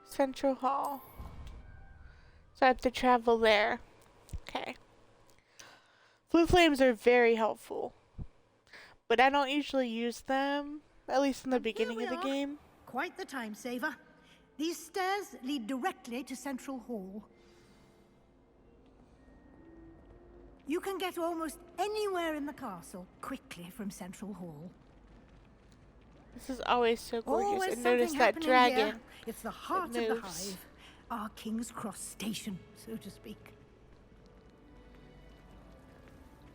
S1: Central Hall. So I have to travel there. Okay. Blue flames are very helpful, but I don't usually use them, at least in the beginning of the game.
S11: Quite the time saver. These stairs lead directly to Central Hall. You can get almost anywhere in the castle quickly from Central Hall.
S1: This is always so gorgeous.
S11: Always
S1: And notice
S11: something
S1: that
S11: happening
S1: dragon.
S11: here. It's the heart of
S1: It
S11: the
S1: moves.
S11: hive. Our King's Cross station, so to speak.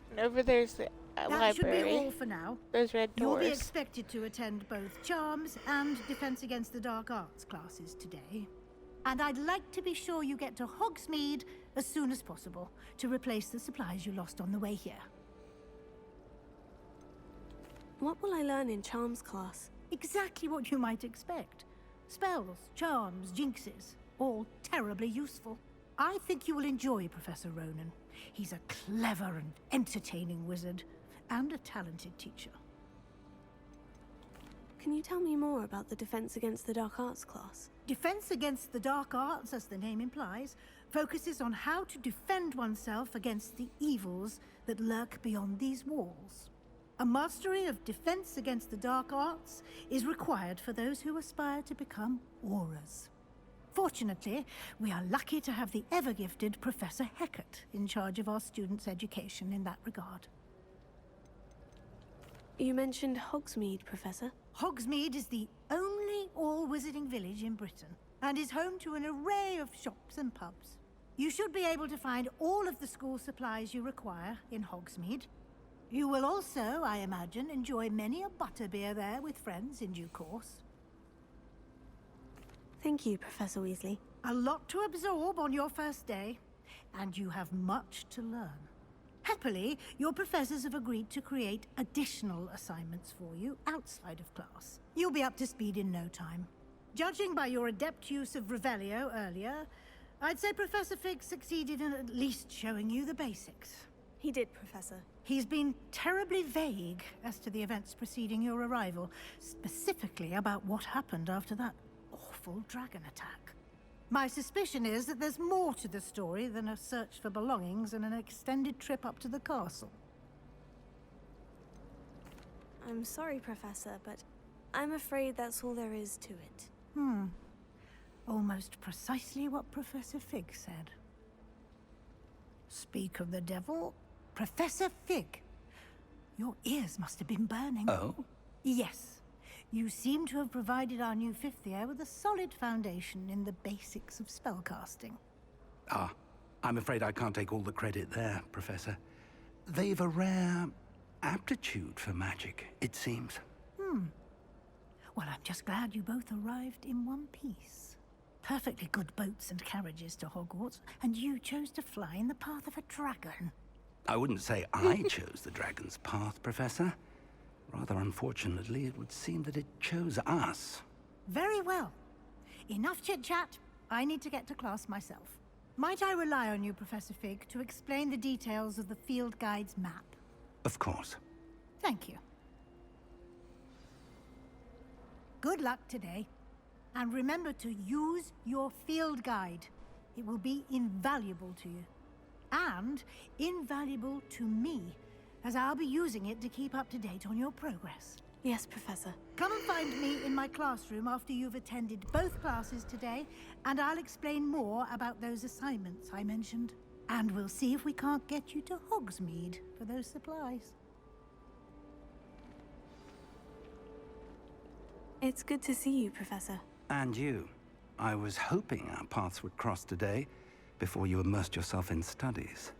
S1: And over there's the
S11: That should
S1: library.
S11: be all for now.
S1: Those red
S11: You'll be
S1: doors.
S11: expected to attend both Charms and Defense Against the Dark Arts classes today. And I'd like to be sure you get to Hogsmeade as soon as possible to replace the supplies you lost on the way here.
S2: What will I learn in Charms class?
S11: Exactly what you might expect. Spells, charms, jinxes, all terribly useful. I think you will enjoy Professor Ronan. He's a clever and entertaining wizard, and a talented teacher.
S2: Can you tell me more about the Defense Against the Dark Arts class?
S11: Defense Against the Dark Arts, as the name implies, focuses on how to defend oneself against the evils that lurk beyond these walls. A mastery of Defense Against the Dark Arts is required for those who aspire to become Aurors. Fortunately, we are lucky to have the ever-gifted Professor Hecat in charge of our students' education in that regard.
S2: You mentioned Hogsmeade, Professor.
S11: Hogsmeade is the only all-wizarding village in Britain, and is home to an array of shops and pubs. You should be able to find all of the school supplies you require in Hogsmeade. You will also, I imagine, enjoy many a butterbeer there with friends in due course.
S2: Thank you, Professor Weasley.
S11: A lot to absorb on your first day, and you have much to learn. Happily, your professors have agreed to create additional assignments for you outside of class. You'll be up to speed in no time. Judging by your adept use of Revelio earlier, I'd say Professor Fig succeeded in at least showing you the basics.
S2: He did, Professor.
S11: He's been terribly vague as to the events preceding your arrival, specifically about what happened after that awful dragon attack. My suspicion is that there's more to the story than a search for belongings and an extended trip up to the castle.
S2: I'm sorry, Professor, but I'm afraid that's all there is to it.
S11: Almost precisely what Professor Fig said. Speak of the devil, Professor Fig. Your ears must have been burning.
S4: Oh?
S11: Yes. You seem to have provided our new fifth year with a solid foundation in the basics of spellcasting.
S4: Ah, I'm afraid I can't take all the credit there, Professor. They've a rare aptitude for magic, it seems.
S11: Well, I'm just glad you both arrived in one piece. Perfectly good boats and carriages to Hogwarts, and you chose to fly in the path of a dragon.
S4: I wouldn't say I chose the dragon's path, Professor. Rather unfortunately, it would seem that it chose us.
S11: Very well. Enough chit-chat. I need to get to class myself. Might I rely on you, Professor Fig, to explain the details of the field guide's map?
S4: Of course.
S11: Thank you. Good luck today. And remember to use your field guide. It will be invaluable to you. And invaluable to me, as I'll be using it to keep up to date on your progress.
S2: Yes, Professor.
S11: Come and find me in my classroom after you've attended both classes today, and I'll explain more about those assignments I mentioned. And we'll see if we can't get you to Hogsmeade for those supplies.
S2: It's good to see you, Professor.
S4: And you. I was hoping our paths would cross today, before you immersed yourself in studies.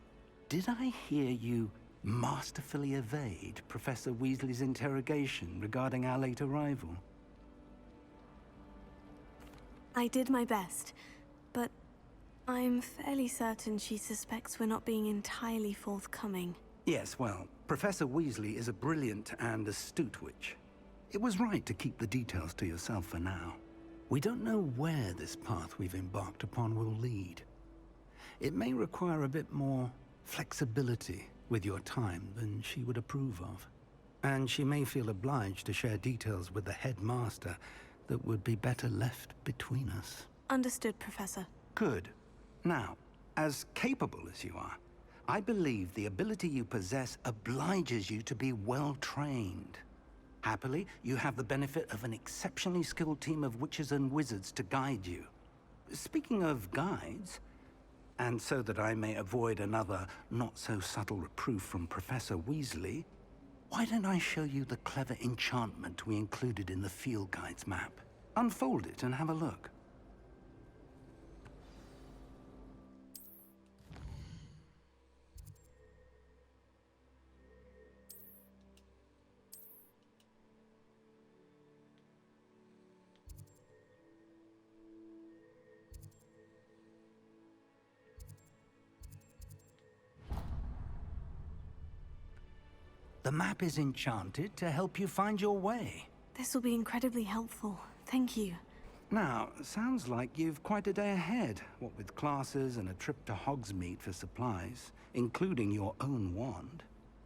S4: Did I hear you masterfully evade Professor Weasley's interrogation regarding our late arrival?
S2: I did my best, but I'm fairly certain she suspects we're not being entirely forthcoming.
S4: Yes, well, Professor Weasley is a brilliant and astute witch. It was right to keep the details to yourself for now. We don't know where this path we've embarked upon will lead. It may require a bit more flexibility with your time than she would approve of. And she may feel obliged to share details with the headmaster that would be better left between us.
S2: Understood, Professor.
S4: Good. Now, as capable as you are, I believe the ability you possess obliges you to be well trained. Happily, you have the benefit of an exceptionally skilled team of witches and wizards to guide you. Speaking of guides, and so that I may avoid another not-so-subtle reproof from Professor Weasley, why don't I show you the clever enchantment we included in the field guide's map? Unfold it and have a look. The map is enchanted to help you find your way.
S2: This will be incredibly helpful. Thank you.
S4: Now, sounds like you've quite a day ahead, what with classes and a trip to Hogsmeade for supplies, including your own wand.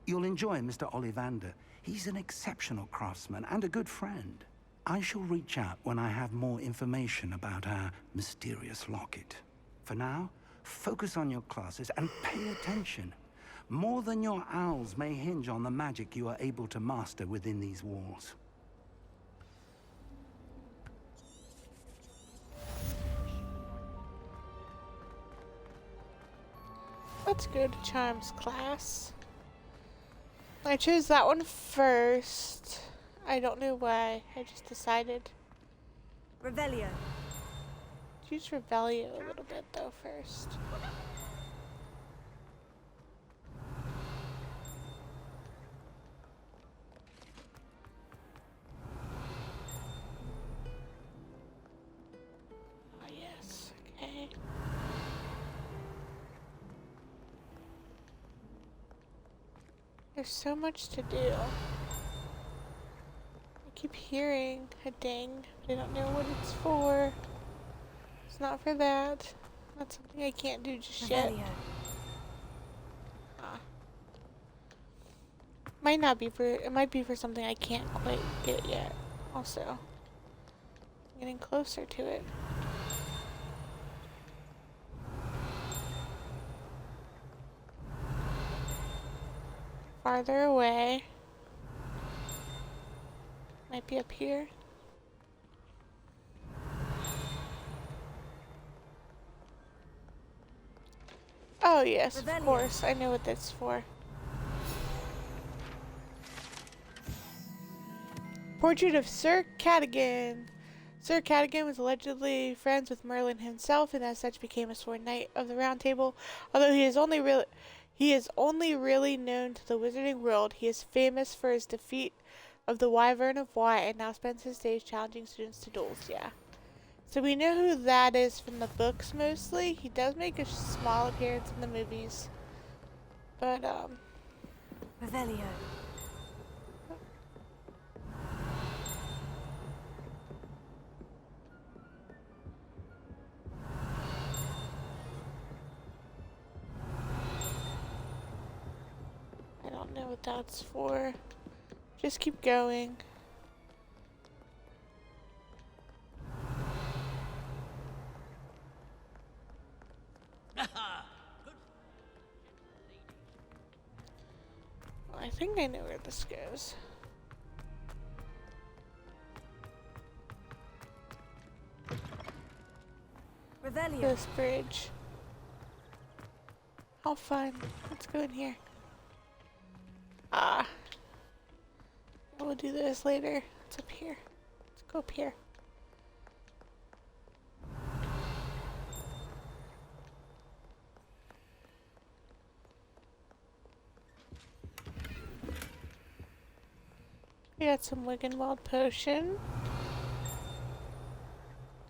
S4: You'll enjoy Mr. Ollivander. He's an exceptional craftsman and a good friend. I shall reach out when I have more information about our mysterious locket. For now, focus on your classes and pay attention. More than your owls may hinge on the magic you are able to master within these walls.
S1: Let's go to Charms class. I chose that one first. I don't know why. I just decided.
S12: Revelio.
S1: Choose Revelio a little bit though first. There's so much to do. I keep hearing a ding, but I don't know what it's for. It's not for that. That's something I can't do just yet. Might not be for, it might be for something I can't quite get yet. Also, I'm getting closer to it. Farther away. Might be up here. Oh yes, of course. I know what that's for. Portrait of Sir Cadogan. Sir Cadogan was allegedly friends with Merlin himself, and as such became a sworn knight of the Round Table. Although he is only really known to the wizarding world, he is famous for his defeat of the Wyvern of Wye and now spends his days challenging students to duels. Yeah. So we know who that is from the books mostly. He does make a small appearance in the movies. But,
S12: Revelio.
S1: I don't know what that's for. Just keep going. I think I know where this goes.
S2: Revelio.
S1: This bridge. How fun. Let's go in here. Ah. We'll do this later. It's up here. Let's go up here. We got some Wiggenweld potion.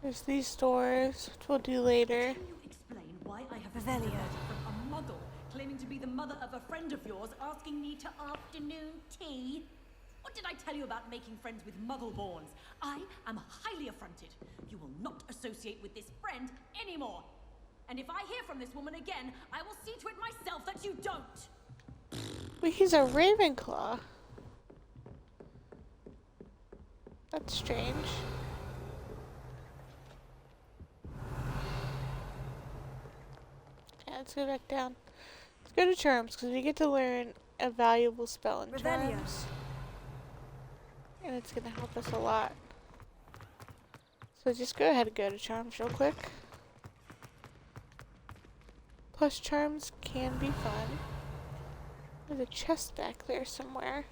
S1: There's these doors, which we'll do later.
S17: Can you explain why I have
S2: Revelio.
S17: a letter from a muggle claiming to be the mother of a friend of yours asking me to afternoon tea? What did I tell you about making friends with muggle-borns? I am highly affronted. You will not associate with this friend anymore. And if I hear from this woman again, I will see to it myself that you don't.
S1: Wait, he's a Ravenclaw. That's strange. Yeah, let's go back down. Let's go to Charms, because we get to learn a valuable spell in
S2: Revelio.
S1: Charms. And it's going to help us a lot. So just go ahead and go to Charms real quick. Plus Charms can be fun. There's a chest back there somewhere.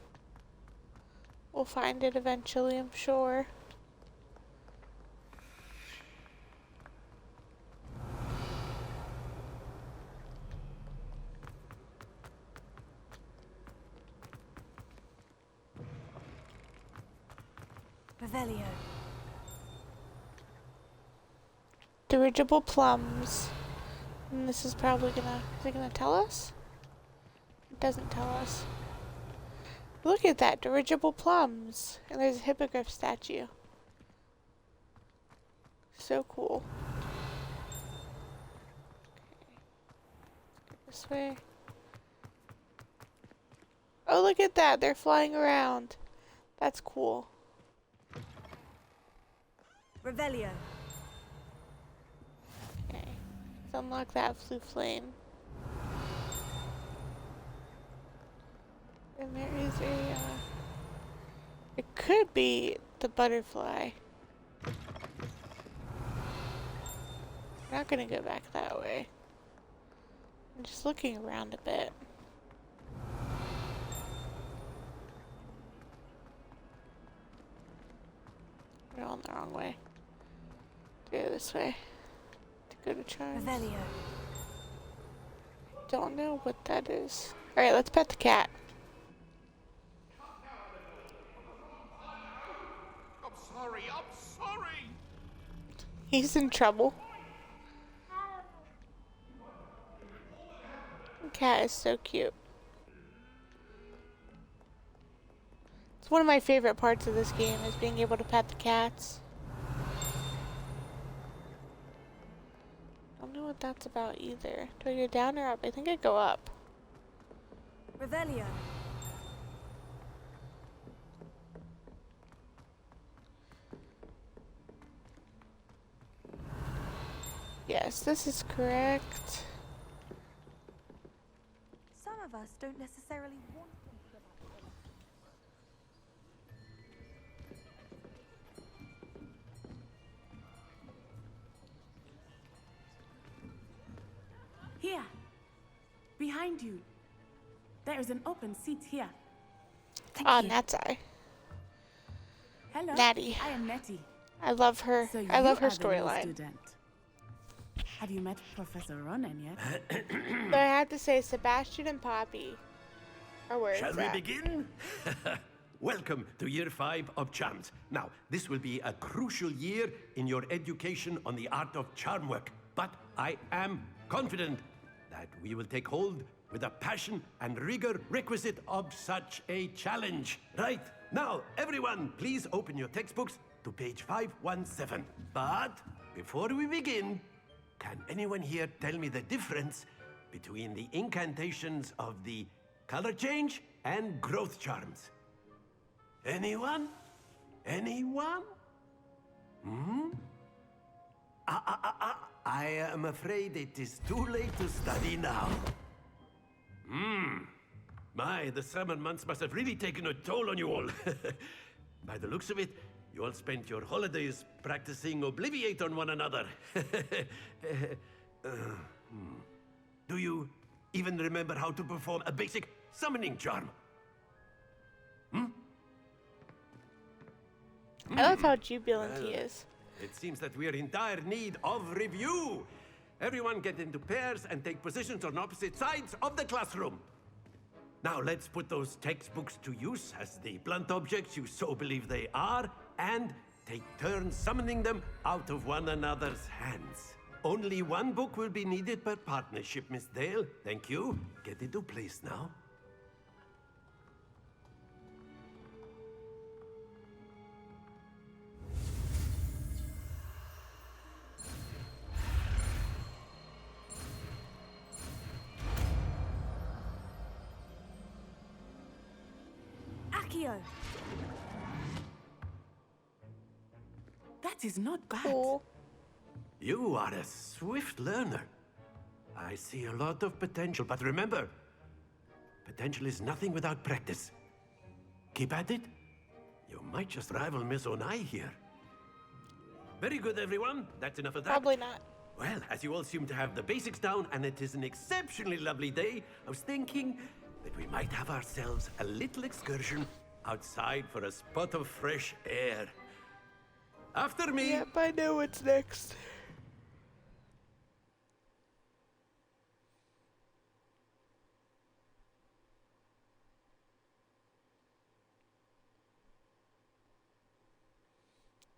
S1: We'll find it eventually, I'm sure.
S2: Revelio.
S1: Dirigible plums. And this is probably gonna... Is it gonna tell us? It doesn't tell us. Look at that, dirigible plums. And there's a hippogriff statue. So cool. Okay. Let's go this way. Oh, look at that. They're flying around. That's cool.
S2: Revelio.
S1: Okay. Let's unlock that flue flame. And there is a, it could be the butterfly. We're not gonna go back that way. I'm just looking around a bit. We're going the wrong way. Go this way. To go to Charms.
S2: Revelio.
S1: Don't know what that is. Alright, let's pet the cat.
S18: I'm sorry.
S1: He's in trouble. The cat is so cute. It's one of my favorite parts of this game is being able to pet the cats. I don't know what that's about either. Do I go down or up? I think I go up.
S2: Revelio.
S1: Yes, this is correct.
S15: Some of us don't necessarily want them to go back.
S19: Here. Behind you. There is an open seat here.
S1: Ah, Natsai.
S19: Hello.
S1: Natty.
S19: I am Nettie.
S1: I love her.
S19: So
S1: I love her
S19: you are the new
S1: storyline.
S19: student. Have you met Professor Ronan yet?
S1: So I have to say, Sebastian and Poppy are where
S8: Shall
S1: it's
S8: we
S1: at.
S8: begin? Welcome to Year 5 of Charms. Now, this will be a crucial year in your education on the art of charm work, but I am confident that we will take hold with the passion and rigor requisite of such a challenge. Right, now, everyone, please open your textbooks to page 517. But before we begin, can anyone here tell me the difference between the incantations of the color change and growth charms? Anyone? Anyone? Hmm? I am afraid it is too late to study now. My, the summer months must have really taken a toll on you all. By the looks of it, You all spent your holidays practicing Obliviate on one another. Do you even remember how to perform a basic summoning charm?
S1: I love how jubilant he is.
S8: It seems that we are in dire need of review. Everyone get into pairs and take positions on opposite sides of the classroom. Now let's put those textbooks to use as the blunt objects you so believe they are, and take turns summoning them out of one another's hands. Only one book will be needed per partnership, Miss Dale. Thank you. Get into place now.
S19: Accio! That is not bad.
S1: Cool.
S8: You are a swift learner. I see a lot of potential, but remember, potential is nothing without practice. Keep at it. You might just rival Miss Onai here. Very good, everyone. That's enough of that.
S1: Probably not.
S8: Well, as you all seem to have the basics down, and it is an exceptionally lovely day, I was thinking that we might have ourselves a little excursion outside for a spot of fresh air. After me!
S1: Yep, I know what's next.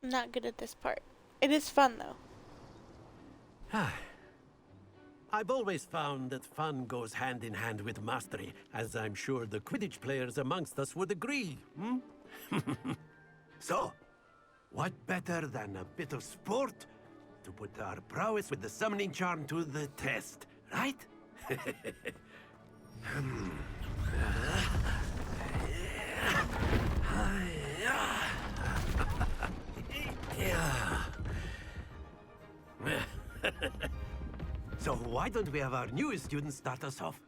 S1: I'm not good at this part. It is fun, though.
S8: I've always found that fun goes hand in hand with mastery, as I'm sure the Quidditch players amongst us would agree, So, what better than a bit of sport to put our prowess with the summoning charm to the test, right? So why don't we have our newest student start us off?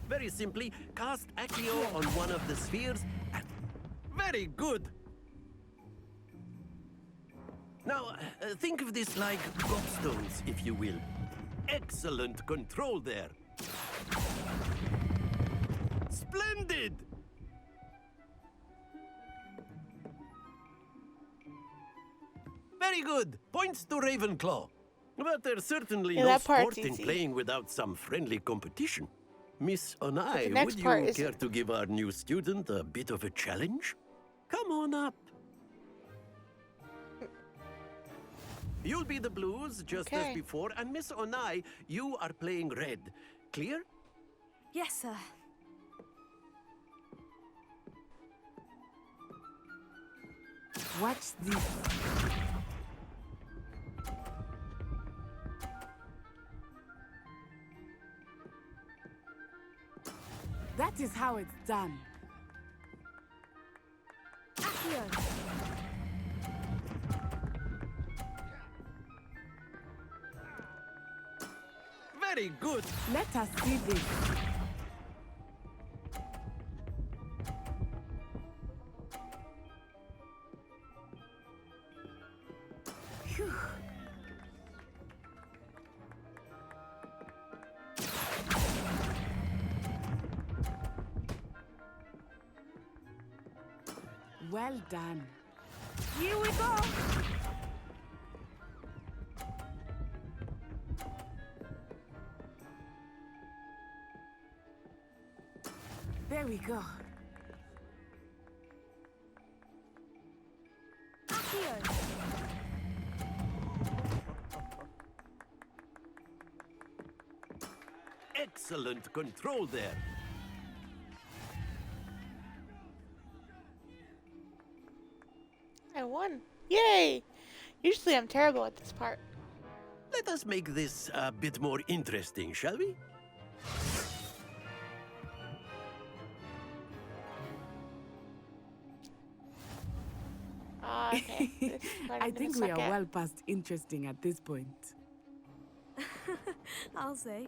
S8: Very simply, cast Accio on one of the spheres and... Very good! Now, think of this like gobstones, if you will. Excellent control there. Splendid! Very good. Points to Ravenclaw. But there's certainly no sport in playing without some friendly competition. Miss Onai, would you care to give our new student a bit of a challenge? Come on up. You'll be the blues, just as before, and Miss Onai, you are playing red. Clear?
S2: Yes, sir.
S19: Watch this. That is how it's done.
S2: Accio!
S8: Very good.
S19: Let us see this. Phew. Well done. Here we go. There we go.
S2: Accio!
S8: Excellent control there.
S1: I won. Yay! Usually I'm terrible at this part.
S8: Let us make this a bit more interesting, shall we?
S1: Okay.
S19: I think we are well past interesting at this point.
S2: I'll say.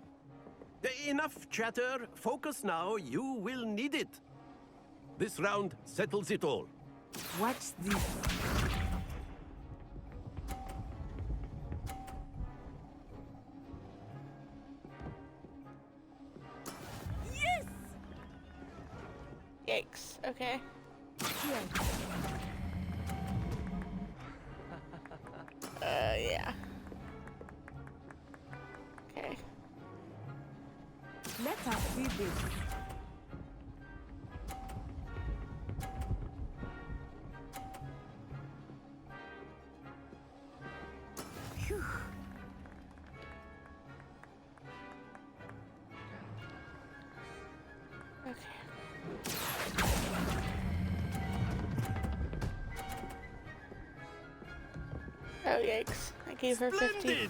S8: Enough chatter. Focus now. You will need it. This round settles it all.
S19: Watch this. Yes!
S1: Yikes. Okay. Yeah. Okay.
S19: Let us see this. Phew.
S1: Oh, yikes. I gave her 50.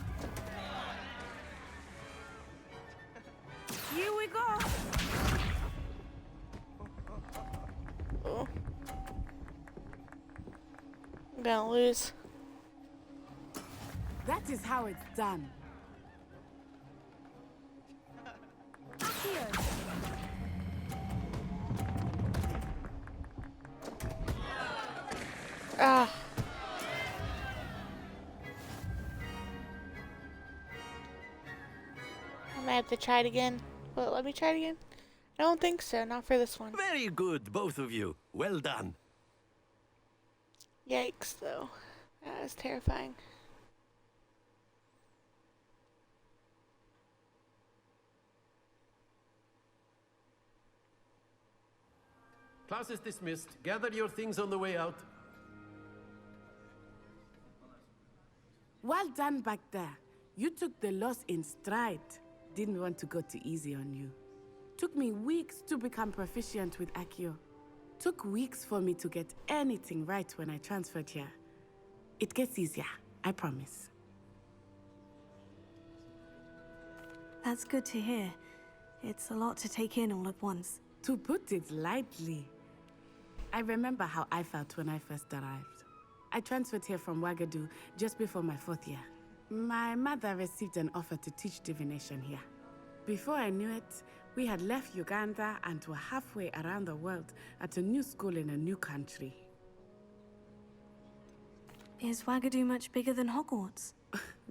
S19: Here we go.
S1: Oh. I'm gonna lose.
S19: That is how it's done.
S1: Ah. I might have to try it again. Will it let me try it again? I don't think so. Not for this one.
S8: Very good, both of you. Well done.
S1: Yikes, though. That was terrifying.
S8: Class is dismissed. Gather your things on the way out.
S19: Well done back there. You took the loss in stride. Didn't want to go too easy on you. Took me weeks to become proficient with Accio. Took weeks for me to get anything right when I transferred here. It gets easier, I promise.
S2: That's good to hear. It's a lot to take in all at once.
S19: To put it lightly. I remember how I felt when I first arrived. I transferred here from Wagadu just before my 4th year. My mother received an offer to teach divination here. Before I knew it, we had left Uganda and were halfway around the world at a new school in a new country.
S2: Is Wagadu much bigger than Hogwarts?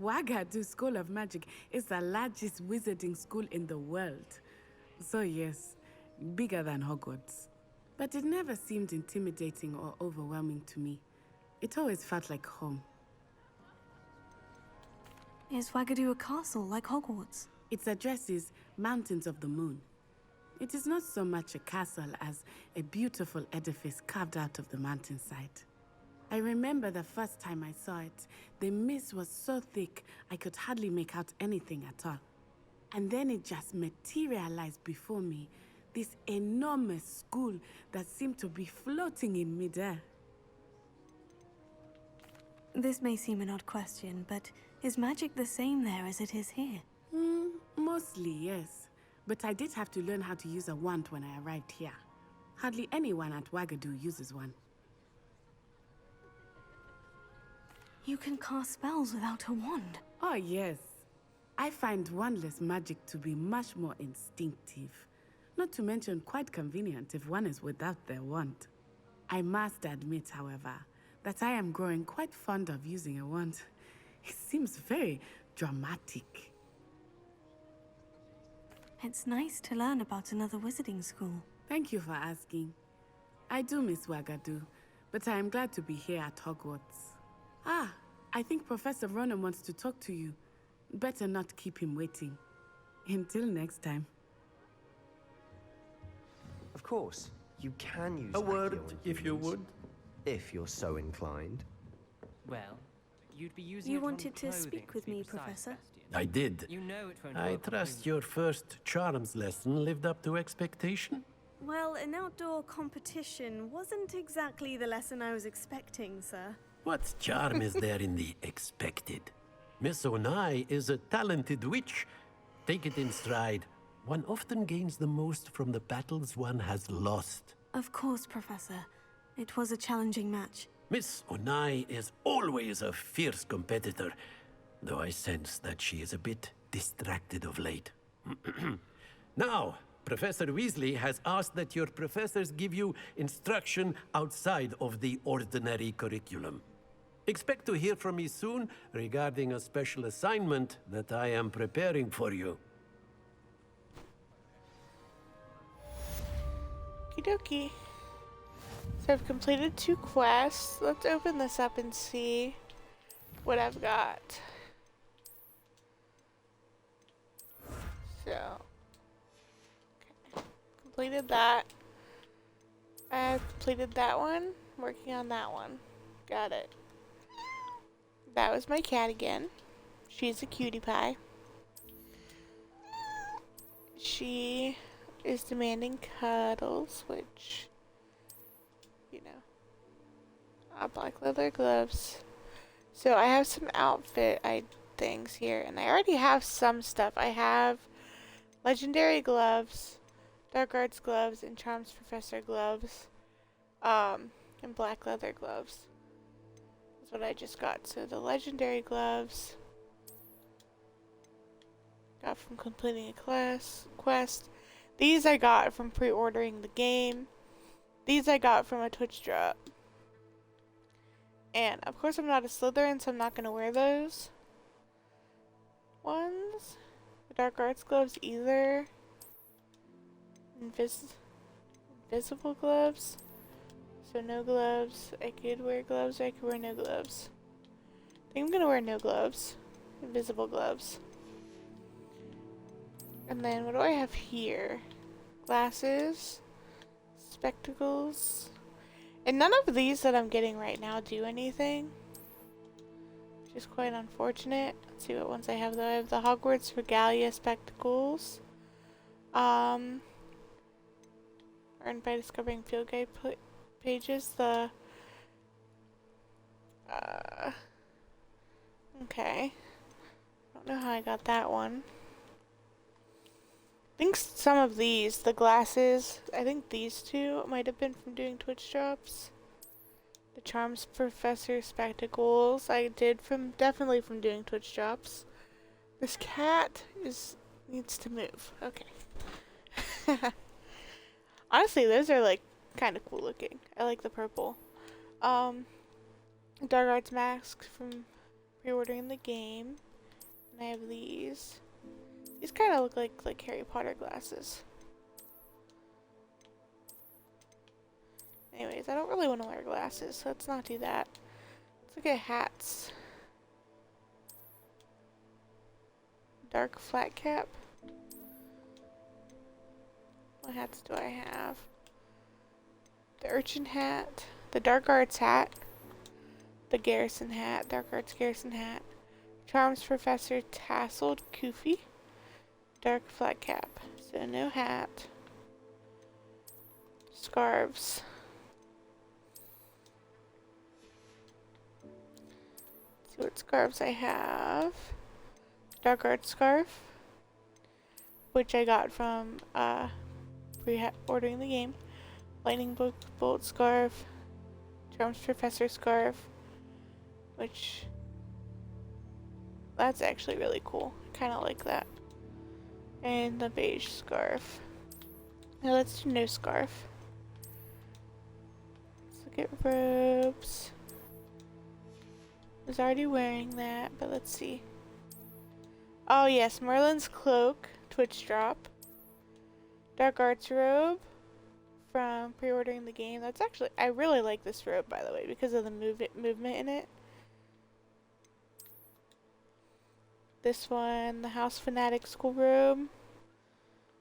S19: Wagadu School of Magic is the largest wizarding school in the world. So yes, bigger than Hogwarts. But it never seemed intimidating or overwhelming to me. It always felt like home.
S2: Is Wagadu a castle like Hogwarts?
S19: Its address is Mountains of the Moon. It is not so much a castle as a beautiful edifice carved out of the mountainside. I remember the first time I saw it, the mist was so thick I could hardly make out anything at all. And then it just materialized before me, this enormous school that seemed to be floating in midair.
S2: This may seem an odd question, but is magic the same there as it is here?
S19: Mostly, yes. But I did have to learn how to use a wand when I arrived here. Hardly anyone at Wagadu uses one.
S2: You can cast spells without a wand?
S19: Oh, yes. I find wandless magic to be much more instinctive. Not to mention quite convenient if one is without their wand. I must admit, however, that I am growing quite fond of using a wand. It seems very dramatic.
S2: It's nice to learn about another wizarding school.
S19: Thank you for asking. I do miss Wagadu, but I am glad to be here at Hogwarts. Ah, I think Professor Ronan wants to talk to you. Better not keep him waiting. Until next time.
S20: Of course, you can use
S8: A word,
S20: Accio
S8: if you
S20: infuse,
S8: would.
S20: if you're so inclined.
S21: Well, you'd be using
S2: You
S21: it on
S2: wanted to
S21: clothing,
S2: speak with
S21: to be
S2: me,
S21: precise,
S2: Professor?
S21: Bastian.
S8: I did.
S21: You know it won't
S8: I
S21: work on
S8: trust
S21: whom-
S8: your first charms lesson lived up to expectation.
S22: Well, an outdoor competition wasn't exactly the lesson I was expecting, sir.
S8: What charm is there in the expected? Miss Onai is a talented witch. Take it in stride. One often gains the most from the battles one has lost.
S2: Of course, Professor. It was a challenging match.
S8: Miss Onai is always a fierce competitor, though I sense that she is a bit distracted of late. Now, Professor Weasley has asked that your professors give you instruction outside of the ordinary curriculum. Expect to hear from me soon regarding a special assignment that I am preparing for you.
S1: Okie dokie. So I've completed 2 quests. Let's open this up and see what I've got. So, okay. Completed that. I've completed that one. Working on that one. Got it. That was my cat again. She's a cutie pie. She is demanding cuddles, which, you know. Black leather gloves. So I have some outfit things here, and I already have some stuff. I have legendary gloves, dark arts gloves, and charms professor gloves, and black leather gloves. That's what I just got. So the legendary gloves got from completing a quest. These I got from pre-ordering the game. These I got from a Twitch drop. And of course I'm not a Slytherin, so I'm not gonna wear those ones. The dark arts gloves either. Invisible gloves. So no gloves. I could wear gloves or I could wear no gloves. I think I'm gonna wear no gloves. Invisible gloves. And then what do I have here? Glasses. Spectacles. And none of these that I'm getting right now do anything. Which is quite unfortunate. Let's see what ones I have though. I have the Hogwarts Regalia spectacles. Earned by discovering field guide pages. The okay. Don't know how I got that one. I think some of these, the glasses, I think these two might have been from doing Twitch drops. The Charms Professor spectacles, I did definitely from doing Twitch drops. This cat needs to move. Okay. Honestly, those are like kind of cool looking. I like the purple. Dark Arts masks from pre-ordering the game. And I have these. These kind of look like Harry Potter glasses. Anyways, I don't really want to wear glasses, so let's not do that. Let's look at hats. Dark flat cap. What hats do I have? The urchin hat. The dark arts hat. The garrison hat. Dark arts garrison hat. Charms Professor tasseled kufi. Dark flat cap. So no hat. Scarves. Let's see what scarves I have. Dark art scarf, which I got from pre-ordering the game. Lightning bolt scarf. Charms Professor scarf, which that's actually really cool. I kind of like that. And the beige scarf. Now let's do no scarf. Let's look at robes. I was already wearing that, but let's see. Oh yes, Merlin's cloak, Twitch drop. Dark arts robe from pre-ordering the game. That's actually, I really like this robe by the way because of the movement in it. This one, the House Fanatic school robe.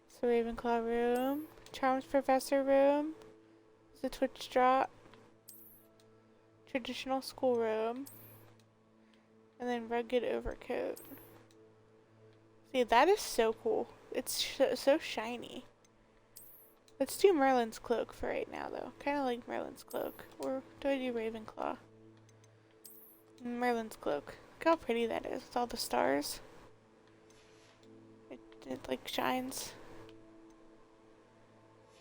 S1: It's the Ravenclaw robe. Charms Professor robe. It's a Twitch drop. Traditional school robe. And then rugged overcoat. See, that is so cool. It's so shiny. Let's do Merlin's cloak for right now though. Kind of like Merlin's cloak. Or do I do Ravenclaw? Merlin's cloak. Look how pretty that is with all the stars. It like shines.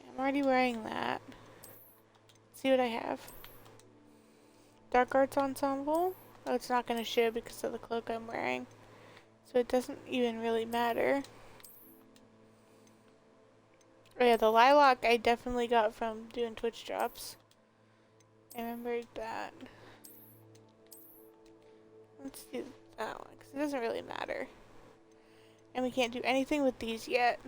S1: I'm already wearing that. Let's see what I have. Dark Arts Ensemble. Oh, it's not going to show because of the cloak I'm wearing. So it doesn't even really matter. Oh yeah, the lilac I definitely got from doing Twitch drops. I remembered that. Let's do that one, because it doesn't really matter. And we can't do anything with these yet.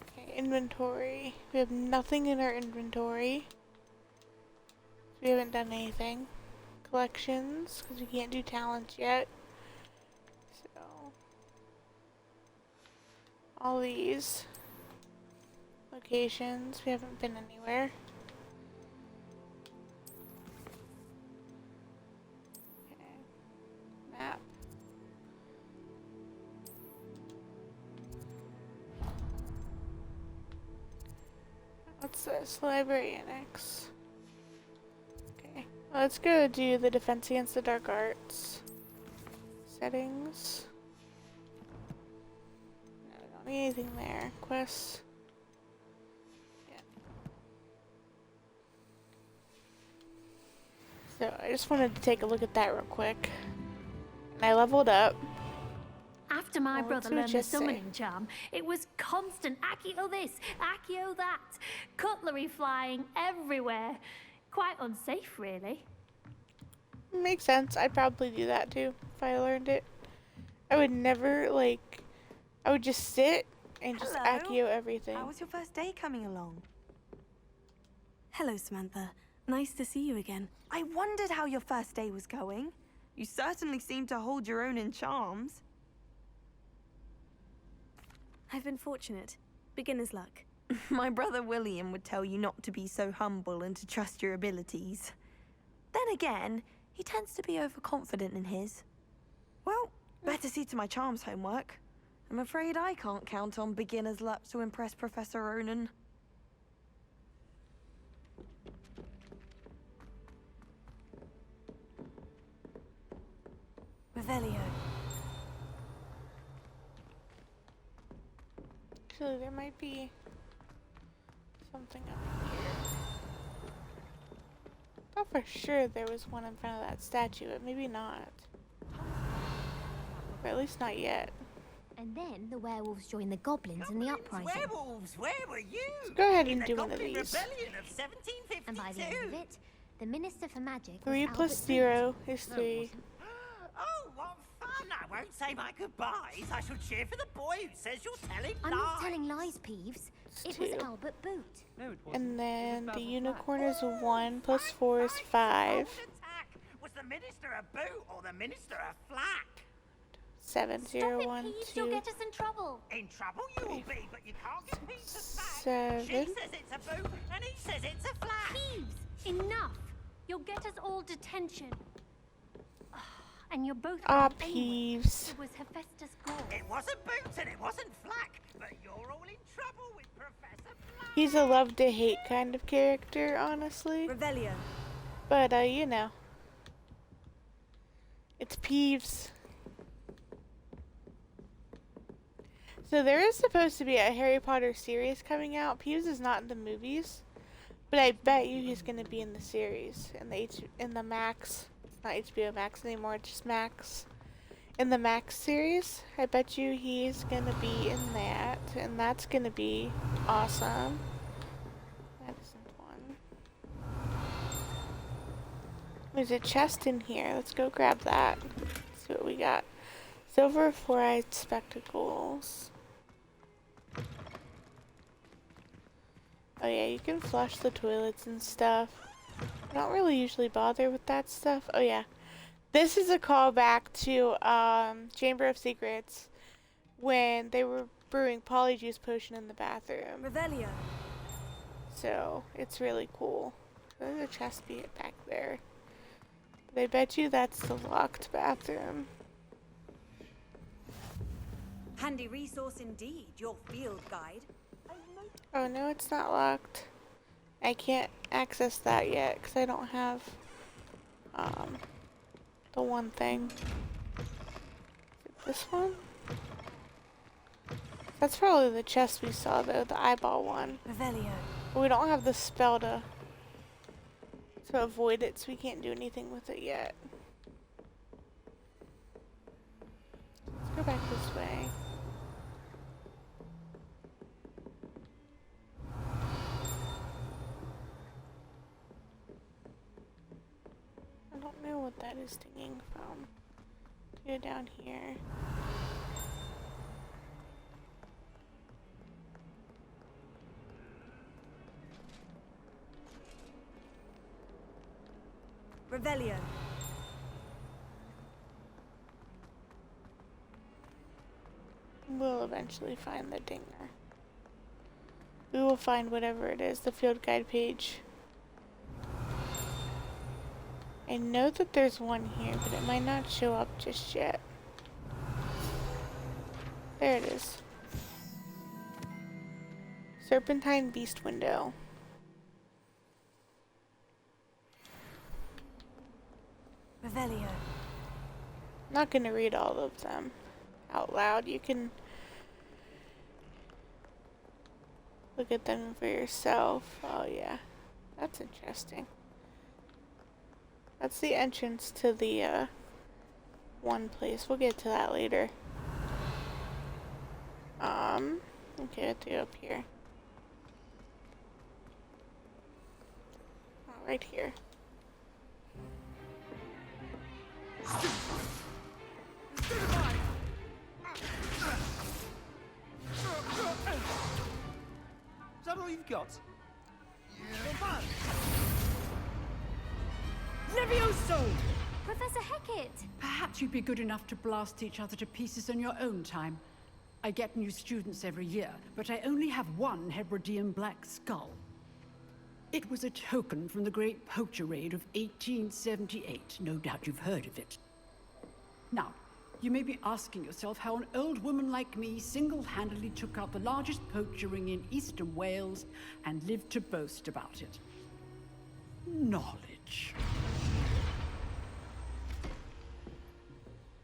S1: Okay, inventory. We have nothing in our inventory. We haven't done anything. Collections, because we can't do talents yet. So, all these. Locations, we haven't been anywhere. Okay. Map. What's this? Library Annex. Okay. Well, let's go do the Defense Against the Dark Arts. Settings. No, we don't need anything there. Quests. Yeah. So, I just wanted to take a look at that real quick. And I leveled up.
S5: After my
S1: Well,
S5: brother
S1: let's
S5: learned the
S1: just say.
S5: summoning charm, it was constant Accio this, Accio that, cutlery flying everywhere. Quite unsafe, really.
S1: Makes sense. I'd probably do that too if I learned it. I would never, like, I would just sit and just
S15: Hello.
S1: Accio everything.
S15: How was your first day coming along?
S2: Hello, Samantha. Nice to see you again.
S15: I wondered how your first day was going. You certainly seem to hold your own in charms.
S2: I've been fortunate. Beginner's luck.
S15: My brother William would tell you not to be so humble and to trust your abilities. Then again, he tends to be overconfident in his. Well, better see to my charms homework. I'm afraid I can't count on beginner's luck to impress Professor Ronan.
S2: Revelio.
S1: Actually, there might be something up here. I thought for sure there was one in front of that statue, but maybe not. Or at least not yet.
S7: And then the werewolves joined the goblins in the uprising.
S3: Werewolves, where were you?
S1: So go ahead
S3: In
S1: and
S3: the
S1: do one of
S3: Goblin
S1: these.
S3: Rebellion of 1752.
S7: And by the end of it, the Minister for Magic was
S1: 3
S7: Albert
S1: plus 0 is 3.
S3: Oh, what fun! I won't say my goodbyes. I shall cheer for the boy who says you're telling
S7: I'm
S3: lies.
S7: not telling lies, Peeves. It was
S1: 2.
S7: Albert Boot.
S16: No, it wasn't.
S1: And then the
S16: Basil
S1: unicorn is 1 plus 4 is 5.
S3: Was the Minister a boot or the Minister a flack?
S1: 7, 0, 1,
S7: Peeves, you'll
S1: 2.
S7: get us in trouble.
S3: In trouble you will be, but you can't get Peter's back.
S1: 7.
S3: She says it's a boot and he says it's a flack.
S5: Peeves, enough. You'll get us all detention. And you're both
S1: Ah,
S5: wrong anyway.
S1: Peeves.
S5: It was Hephaestus Gore.
S3: It wasn't boot and it wasn't flack, but you're all in trouble with Professor Flack.
S1: He's a love to hate kind of character, honestly.
S2: Revelio.
S1: But, you know. It's Peeves. So there is supposed to be a Harry Potter series coming out. Peeves is not in the movies, but I bet you he's gonna be in the series in the Max. It's not HBO Max anymore. It's just Max. In the Max series, I bet you he's gonna be in that, and that's gonna be awesome. That isn't one. There's a chest in here. Let's go grab that. Let's see what we got. Silver fluoride spectacles. Oh yeah, you can flush the toilets and stuff. I don't really usually bother with that stuff. Oh yeah. This is a callback to Chamber of Secrets when they were brewing polyjuice potion in the bathroom.
S2: Revelio.
S1: So it's really cool. There's a chest back there. But I bet you that's the locked bathroom.
S23: Handy resource indeed, your field guide.
S1: Oh no, it's not locked. I can't access that yet because I don't have the one thing. Is it this one? That's probably the chest we saw though, the eyeball one.
S2: Revelio.
S1: But we don't have the spell to avoid it, so we can't do anything with it yet. Let's go back this way. know what that is stinging from. Go down here.
S23: Revelio.
S1: We'll eventually find the dinger. We will find whatever it is, the field guide page. I know that there's one here, but it might not show up just yet. There it is. Serpentine Beast Window.
S23: Revelio.
S1: I'm not gonna read all of them out loud. You can look at them for yourself. Oh yeah, that's interesting. That's the entrance to the one place. We'll get to that later. Okay, I have to go up here. Oh, right here.
S20: Is that all you've got?
S6: Levioso!
S5: Professor Hecat!
S6: Perhaps you'd be good enough to blast each other to pieces on your own time. I get new students every year, but I only have one Hebridean black skull. It was a token from the Great Poacher Raid of 1878. No doubt you've heard of it. Now, you may be asking yourself how an old woman like me single-handedly took out the largest poacher ring in eastern Wales and lived to boast about it. Knowledge.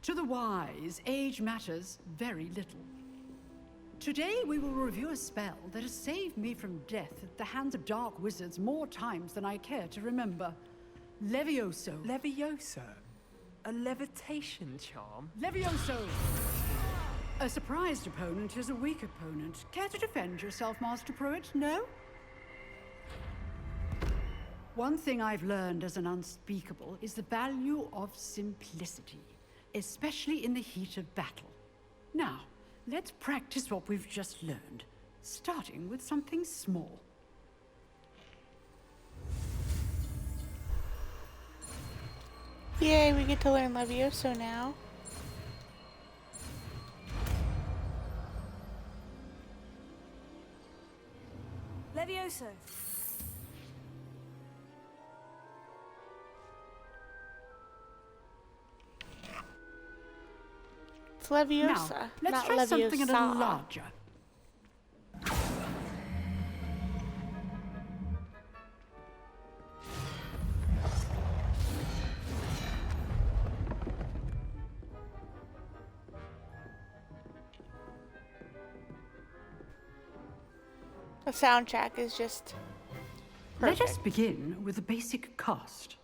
S6: To the wise, age matters very little. Today we will review a spell that has saved me from death at the hands of dark wizards more times than I care to remember. Levioso.
S14: Levioso? A levitation charm?
S6: Levioso! A surprised opponent is a weak opponent. Care to defend yourself, Master Pruitt? No? One thing I've learned as an unspeakable is the value of simplicity, especially in the heat of battle. Now, let's practice what we've just learned, starting with something small.
S1: Yay, we get to learn Levioso now.
S23: Levioso.
S1: It's Leviosa,
S6: Now, let's
S1: not
S6: try something a little
S1: Leviosa.
S6: larger.
S1: The soundtrack is just perfect.
S6: Let us begin with the basic cast.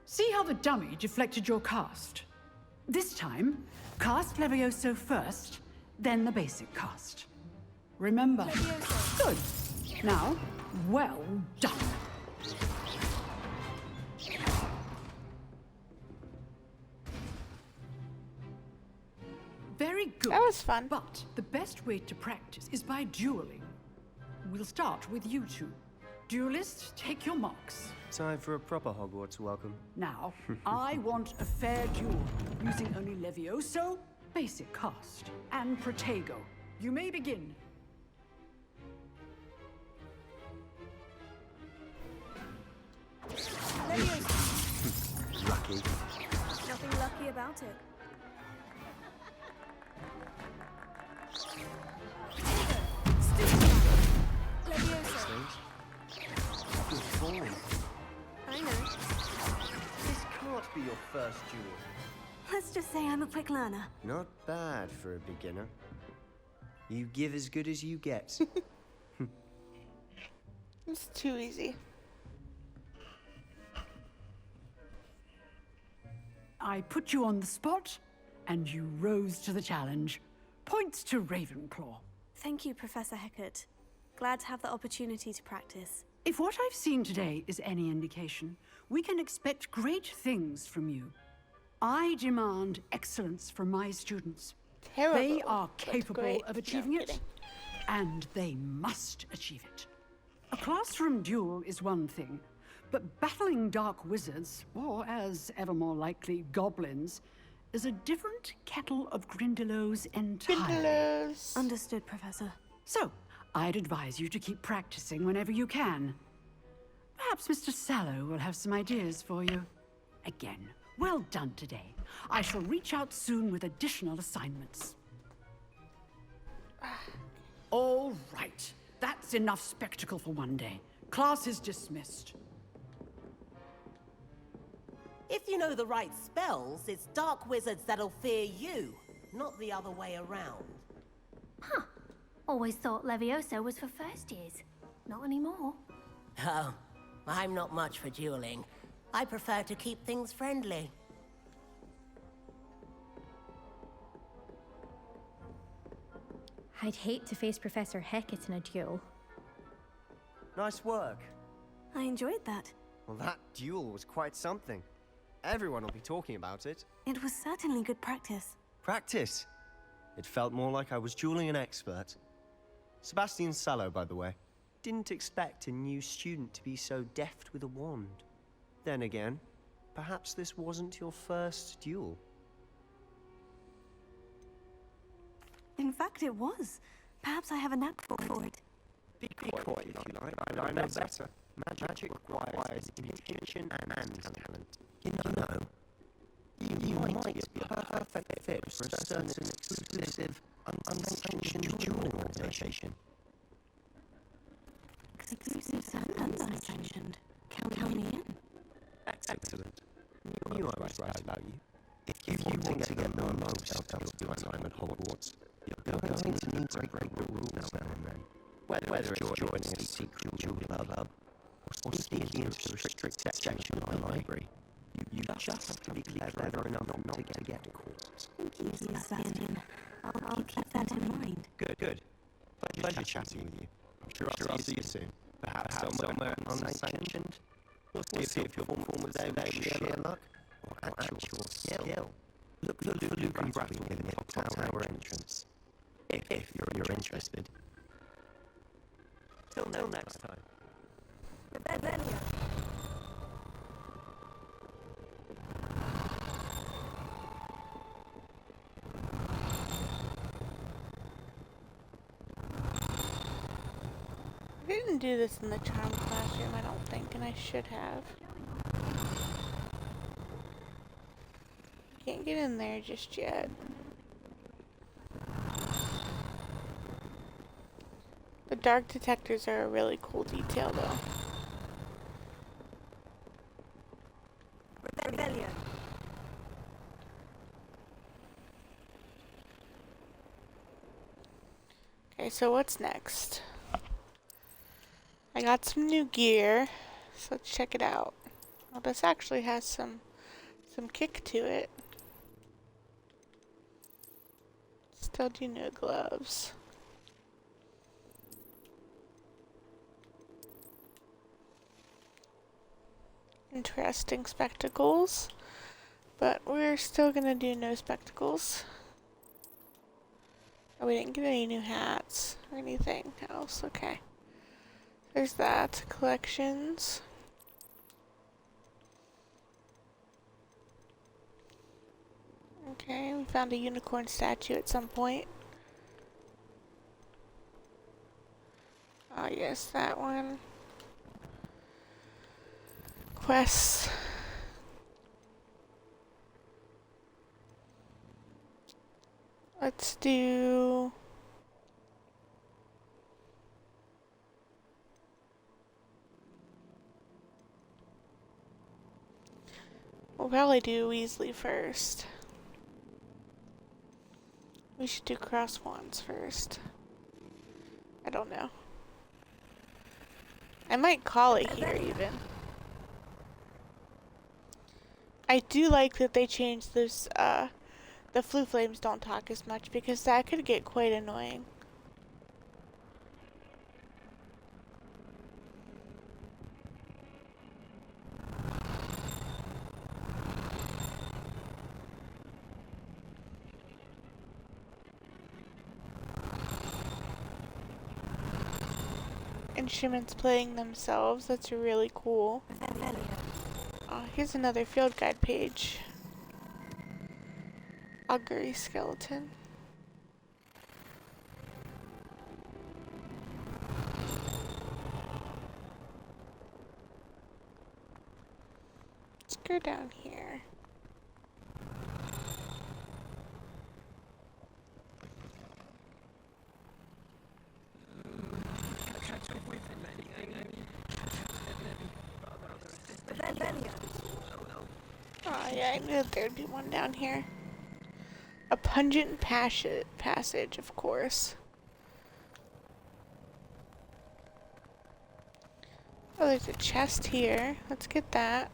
S6: See how the dummy deflected your cast? This time, cast Levioso first, then the basic cast. Remember?
S23: Levioso.
S6: Good. Now, well done. Very good.
S1: That was fun.
S6: But the best way to practice is by dueling. We'll start with you two. Duelists, take your marks.
S20: Time for a proper Hogwarts welcome.
S6: Now, I want a fair duel, using only Levioso, basic cast, and Protego. You may begin.
S23: Levioso.
S20: Lucky.
S23: Nothing lucky about it. Levioso.
S20: Good form.
S23: I know.
S20: This can't be your first duel.
S2: Let's just say I'm a quick learner.
S20: Not bad for a beginner. You give as good as you get.
S1: It's too easy.
S6: I put you on the spot, and you rose to the challenge. Points to Ravenclaw.
S22: Thank you, Professor Hecat. Glad to have the opportunity to practice.
S6: If what I've seen today is any indication, we can expect great things from you. I demand excellence from my students.
S1: Terrible,
S6: They are
S1: but
S6: capable
S1: great.
S6: of
S1: No,
S6: achieving it,
S1: kidding.
S6: and they must achieve it. A classroom duel is one thing, but battling dark wizards, or as ever more likely, goblins, is a different kettle of Grindylows entirely.
S2: Understood, Professor.
S6: So, I'd advise you to keep practicing whenever you can. Perhaps Mr. Sallow will have some ideas for you. Again, well done today. I shall reach out soon with additional assignments. All right. That's enough spectacle for one day. Class is dismissed.
S9: If you know the right spells, it's dark wizards that'll fear you, not the other way around.
S5: Huh. Always thought Levioso was for first years. Not anymore.
S9: Oh, I'm not much for dueling. I prefer to keep things friendly.
S10: I'd hate to face Professor Hecat in a duel.
S20: Nice work.
S2: I enjoyed that.
S20: Well, that duel was quite something. Everyone will be talking about it.
S2: It was certainly good practice.
S20: Practice? It felt more like I was dueling an expert. Sebastian Sallow, by the way. Didn't expect a new student to be so deft with a wand. Then again, perhaps this wasn't your first duel.
S2: In fact, it was. Perhaps I have a knack for it.
S20: Be quiet if you like, but I know better. Magic requires intention and talent. You know, you might be a perfect fit for a certain exclusive, unsanctioned dueling organization.
S2: Exclusive and unsanctioned. Count me in.
S20: Excellent. Knew I was right about you. If you want to get the most out of your time at Hogwarts, you're going to need to break the rules now and then. Whether it's joining a secret duel club, or sneaking into a restricted section of the library, you just have to be clever enough not to get caught.
S2: Thank you, Sebastian. I'll keep that in mind.
S20: Good. Pleasure chatting with you. I'm sure I'll see you soon. Perhaps somewhere unsanctioned. We'll see if your form was out of sheer luck or actual skill. Look for Luke and Bradley in the top tower entrance. If you're interested. Till next time.
S1: I didn't do this in the charm classroom, I don't think, and I should have. Can't get in there just yet. The dark detectors are a really cool detail, though.
S23: Rebellion.
S1: Okay, so what's next? I got some new gear, so let's check it out. Well, this actually has some kick to it. Still do new gloves. Interesting spectacles, but we're still gonna do no spectacles. Oh, we didn't get any new hats or anything else. Okay. There's that. Collections. Okay, we found a unicorn statue at some point. Oh, yes, that one. Quests. Let's do... We'll probably do Weasley first. We should do cross wands first. I don't know. I might call it here even. I do like that they changed this, the Flu Flames don't talk as much because that could get quite annoying. instruments playing themselves. That's really cool. Oh, here's another field guide page. Augury skeleton. Let's go down here. Oh yeah, I knew that there'd be one down here. A pungent passage, of course. Oh, there's a chest here. Let's get that.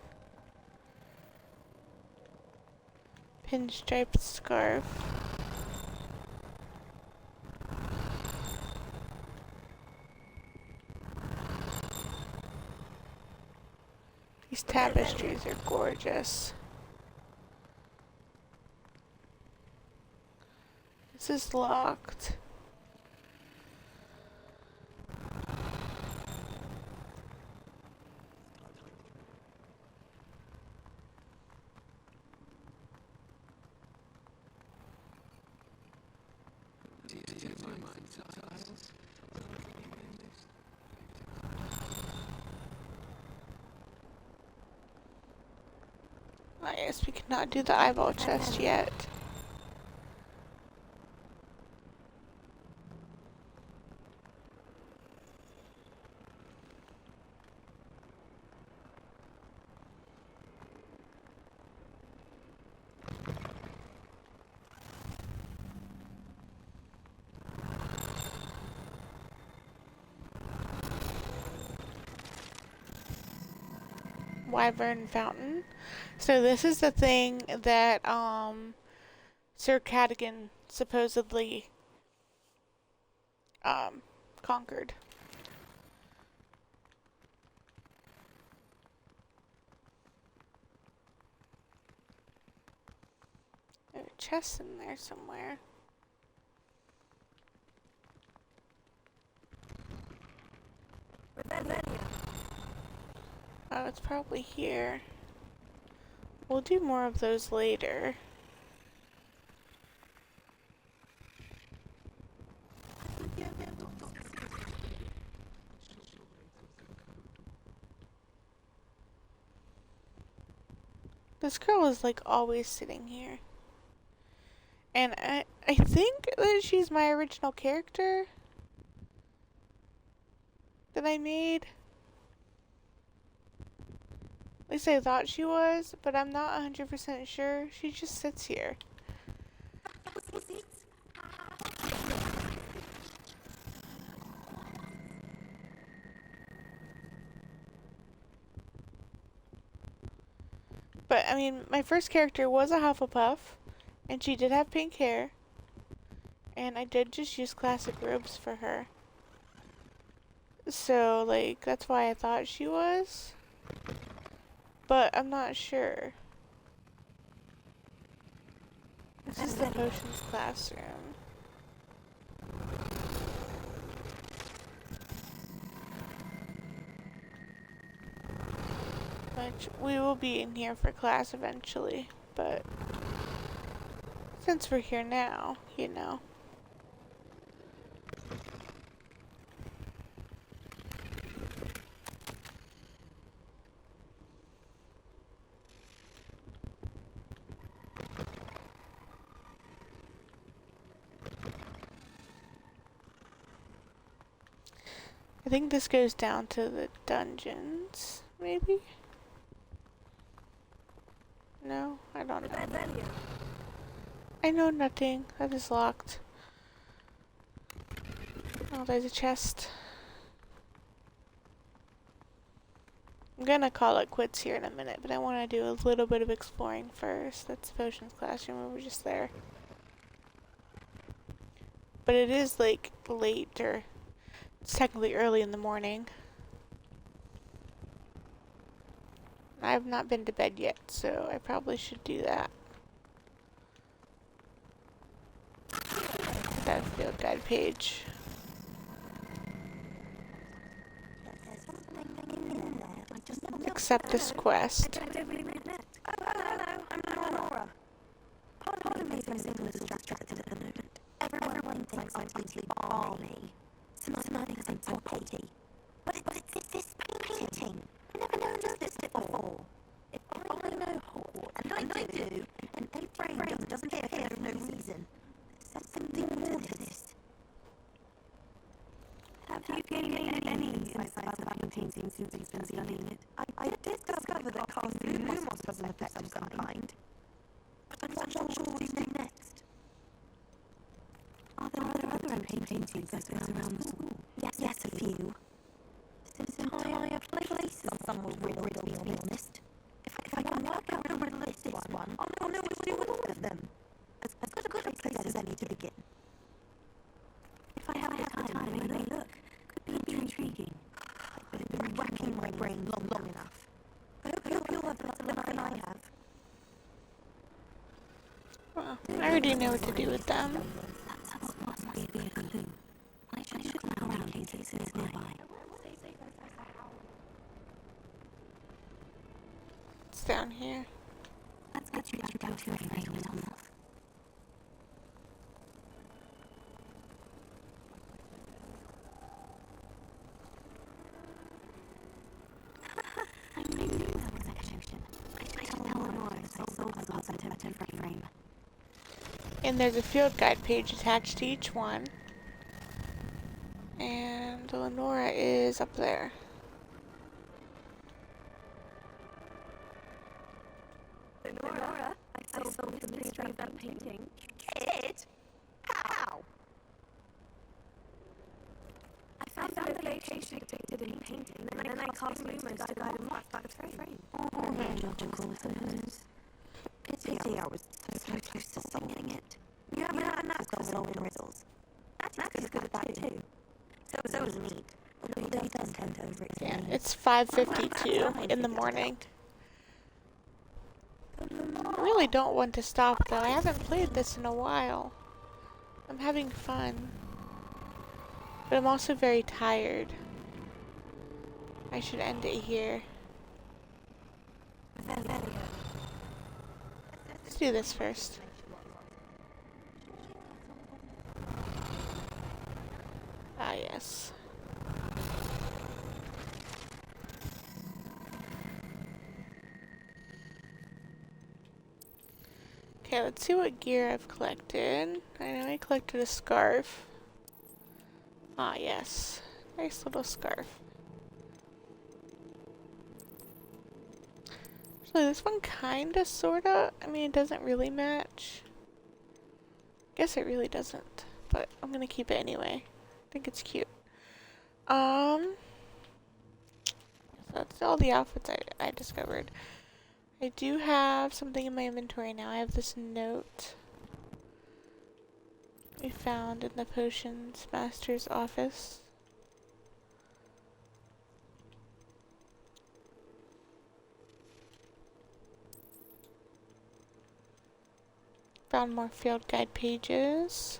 S1: Pinstriped scarf. These tapestries are gorgeous. This is locked. I guess we cannot do the eyeball chest yet. Wyvern Fountain. So this is the thing that Sir Cadogan supposedly conquered. There's a chest in there somewhere. Oh, it's probably here. We'll do more of those later. This girl is like always sitting here. And I think that she's my original character that I made. At least I thought she was, but I'm not 100% sure. She just sits here. But, I mean, my first character was a Hufflepuff, and she did have pink hair. And I did just use classic robes for her. So, like, that's why I thought she was. But I'm not sure. This is the potions classroom. Which we will be in here for class eventually, but since we're here now, you know. I think this goes down to the dungeons, maybe? No, I don't know. I know nothing. That is locked. Oh, there's a chest. I'm gonna call it quits here in a minute, but I want to do a little bit of exploring first. That's the potions classroom. We were just there. But it is like late, or it's technically early in the morning. I have not been to bed yet, so I probably should do that. That field guide page. accept this quest.
S15: Hello, I'm Nora. Pardon me if I'm a little distracted at the moment. Everyone thinks I'm utterly balmy. Some things I'm so potty. But it's this painting. I never noticed this before. If I know Hogwarts, and I do, and a frame doesn't appear for no reason, there's something more to this. Have you gained any insights about the painting since you've been studying it? I did discover that casting lumos has an effect of some kind. But I'm not sure what to do next. Are there other paintings around the school? Yes, a few. Since I have places some will riddle, to be honest. If I can work out the riddle of this one, I'll know what to do with all of them. As good a place as any to begin. If I have the time, I may look. Could be intriguing. I've been racking my brain long enough. I hope you'll have better luck than I have.
S1: Well, I already know what to do with them.
S2: That must be a clue. I should look around in case it's nearby.
S1: It's down here.
S2: Let's get you down to your favorite almost. I'm maybe that execution. I tell Eleanor I sold the puzzle to frame.
S1: And there's a field guide page attached to each one. And Lenora is up there.
S2: Lenora, I solved the mystery of that painting.
S15: You did? How?
S2: I found the location depicted in the painting, and then I cast lumos to guide him back to the frame.
S15: Oh, very logical, I suppose. Pity I was so close to solving it. You haven't had a knack for solving riddles. That's good at that too. So is neat. Although he does tend to overexplain.
S1: Yeah, it's 5:52 in the morning. I really don't want to stop though. I haven't played this in a while. I'm having fun. But I'm also very tired. I should end it here. Let's do this first. Ah, yes. Okay, let's see what gear I've collected. I know I collected a scarf. Ah, yes. Nice little scarf. Actually, this one kinda, sorta. I mean, it doesn't really match. Guess it really doesn't. But I'm gonna keep it anyway. I think it's cute. So that's all the outfits I discovered. I do have something in my inventory now. I have this note we found in the potions master's office. Found more field guide pages.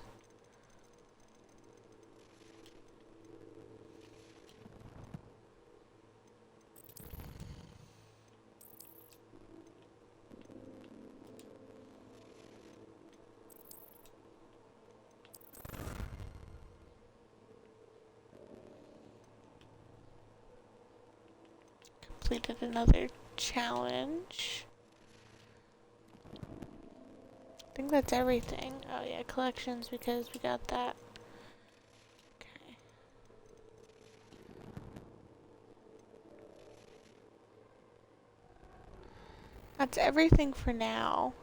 S1: Completed another challenge. I think that's everything. Oh yeah, collections because we got that. Okay. That's everything for now.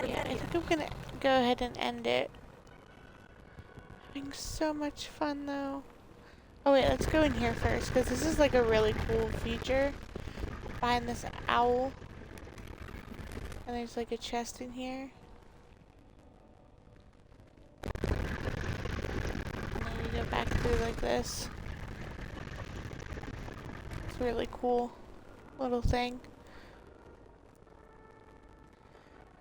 S1: Yeah, I think I'm gonna go ahead and end it. Having so much fun though. Oh wait, let's go in here first because this is like a really cool feature. Behind this owl. And there's like a chest in here. And then you go back through like this. It's a really cool little thing.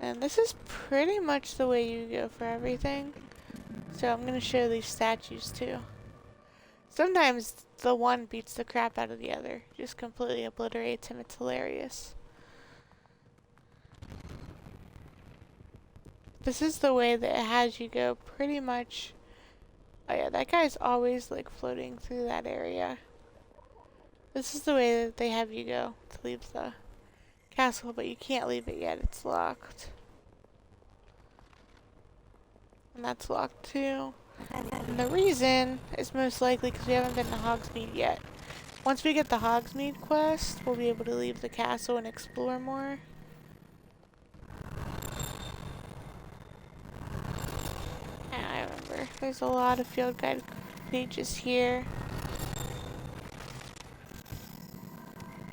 S1: And this is pretty much the way you go for everything. So I'm gonna show these statues too. Sometimes the one beats the crap out of the other. Just completely obliterates him. It's hilarious. This is the way that it has you go pretty much. Oh yeah, that guy's always like floating through that area. This is the way that they have you go to leave the castle, but you can't leave it yet. It's locked. And that's locked too. And the reason is most likely because we haven't been to Hogsmeade yet. Once we get the Hogsmeade quest, we'll be able to leave the castle and explore more. Yeah, I remember. There's a lot of field guide pages here.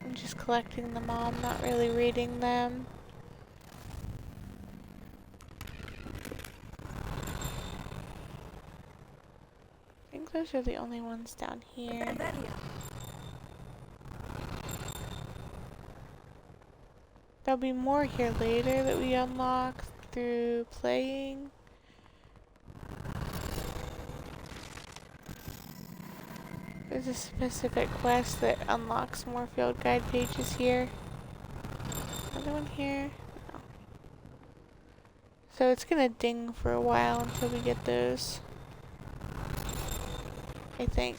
S1: I'm just collecting them all. I'm not really reading them. I think those are the only ones down here. There'll be more here later that we unlock through playing. There's a specific quest that unlocks more field guide pages here. Another one here. No. So it's gonna ding for a while until we get those. I think.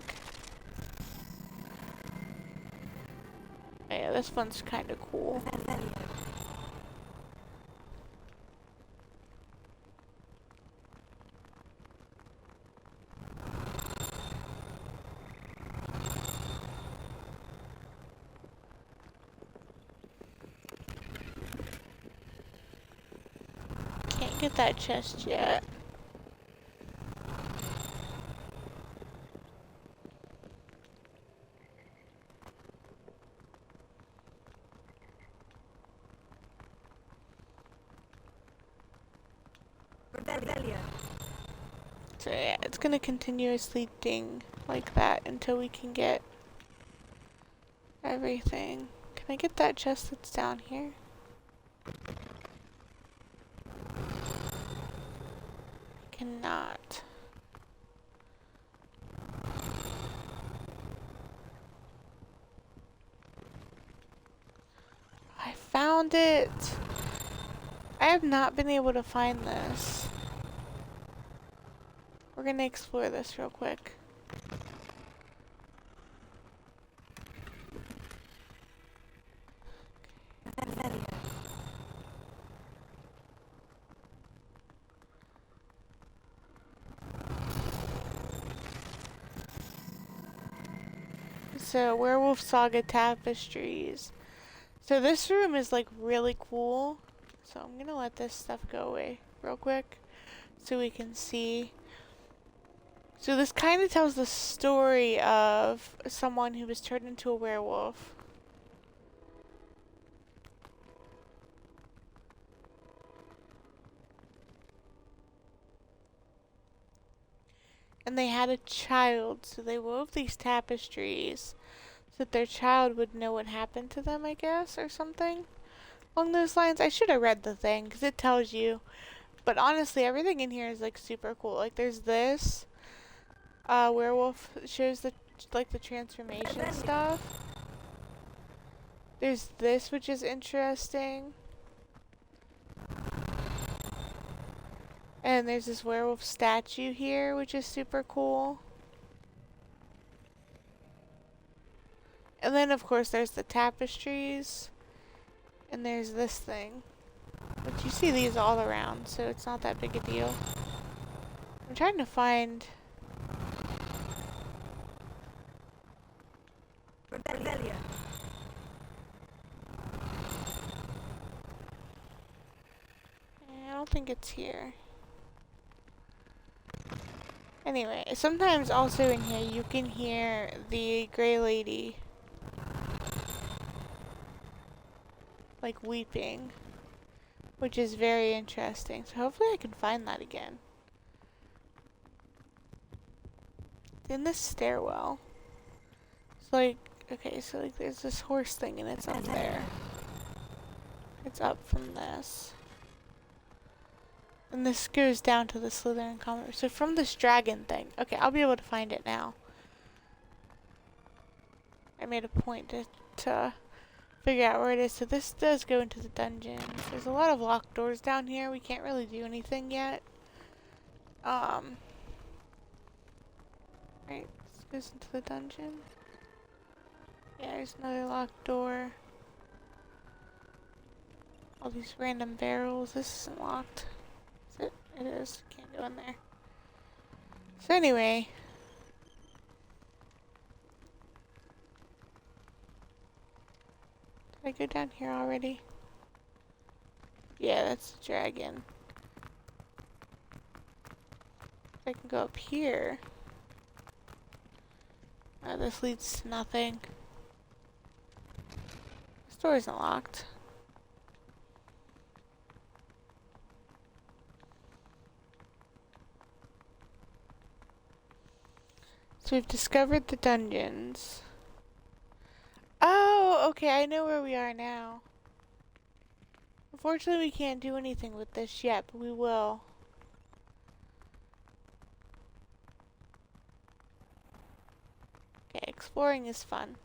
S1: Oh yeah, this one's kind of cool. Can't get that chest yet. So yeah, it's gonna continuously ding like that until we can get everything. Can I get that chest that's down here? I cannot. I found it! I have not been able to find this. We're gonna explore this real quick. So, Werewolf Saga Tapestries. So this room is like really cool. So I'm gonna let this stuff go away real quick so we can see. So this kind of tells the story of someone who was turned into a werewolf. And they had a child, so they wove these tapestries so that their child would know what happened to them, I guess, or something along those lines. I should have read the thing because it tells you. But honestly, everything in here is like super cool. Like there's this werewolf that shows the like the transformation stuff. There's this, which is interesting. And there's this werewolf statue here, which is super cool. And then, of course, there's the tapestries. And there's this thing. But you see these all around, so it's not that big a deal. I'm trying to find...
S23: Rebellion.
S1: I don't think it's here. Anyway, sometimes also in here you can hear the Grey Lady like weeping, which is very interesting. So hopefully I can find that again. It's in this stairwell. It's like, okay, so like there's this horse thing and it's up there. It's up from this. And this goes down to the Slytherin common. So from this dragon thing. Okay, I'll be able to find it now. I made a point to figure out where it is. So this does go into the dungeons. There's a lot of locked doors down here. We can't really do anything yet. Right, this goes into the dungeon. Yeah, there's another locked door. All these random barrels. This isn't locked. Is it? It is. Can't go in there. So anyway. Did I go down here already? Yeah, that's the dragon. I can go up here. Oh, this leads to nothing. This door isn't locked. So we've discovered the dungeons. Oh, okay, I know where we are now. Unfortunately, we can't do anything with this yet, but we will. Okay, exploring is fun.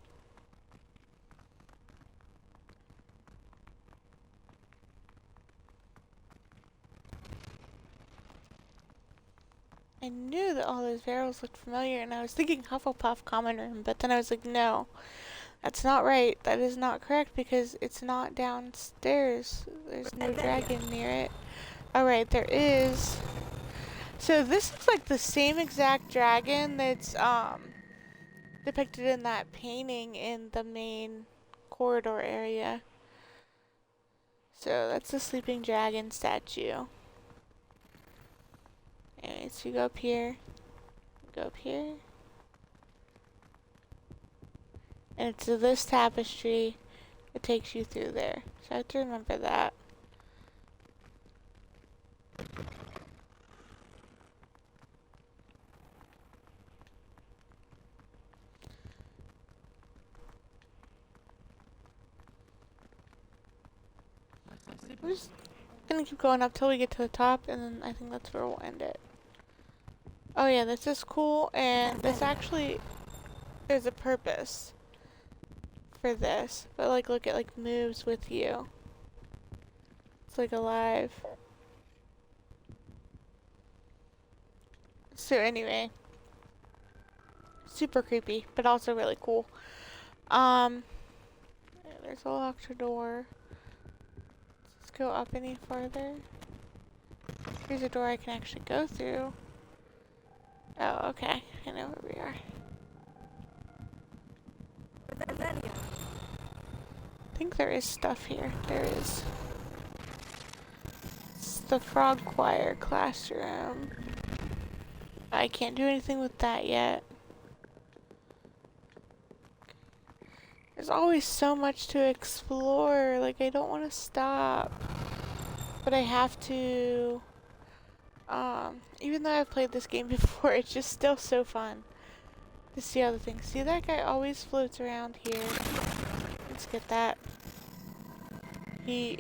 S1: I knew that all those barrels looked familiar, and I was thinking Hufflepuff common room, but then I was like, no, that's not right. That is not correct because it's not downstairs. There's no dragon near it. Alright, there is. So this looks like the same exact dragon that's depicted in that painting in the main corridor area. So that's the sleeping dragon statue. Anyway, so you go up here, and it's this tapestry that takes you through there. So I have to remember that. We're just gonna keep going up till we get to the top, and then I think that's where we'll end it. Oh yeah, this is cool, and this actually, there's a purpose for this. But like, look, it like moves with you. It's like alive. So anyway, super creepy, but also really cool. There's a locked door. Let's go up any farther. Here's a door I can actually go through. Oh, okay. I know where we are. I think there is stuff here. There is. It's the frog choir classroom. I can't do anything with that yet. There's always so much to explore. Like, I don't want to stop. But I have to. Even though I've played this game before, it's just still so fun to see other things. See, that guy always floats around here. Let's get that. He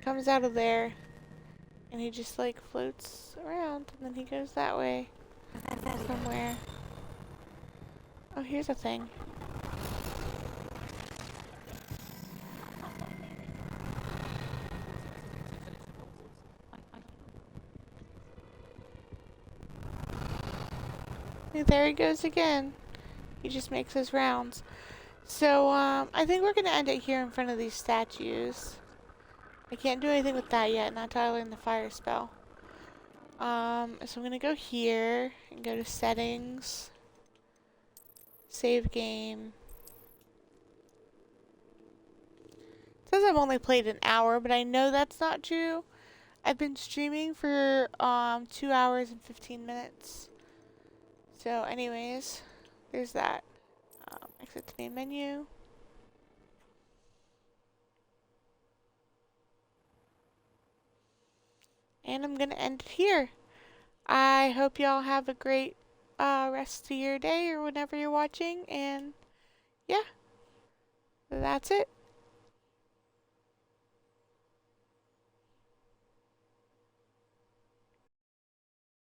S1: comes out of there, and he just like floats around, and then he goes that way somewhere. Oh, here's a thing. There he goes again. He just makes his rounds. So, I think we're gonna end it here in front of these statues. I can't do anything with that yet, not till I learn the fire spell. So I'm gonna go here and go to settings. Save game. It says I've only played an hour, but I know that's not true. I've been streaming for 2 hours and 15 minutes. So anyways, there's that. Exit to main menu. And I'm gonna end it here. I hope y'all have a great rest of your day or whenever you're watching, and yeah, that's it.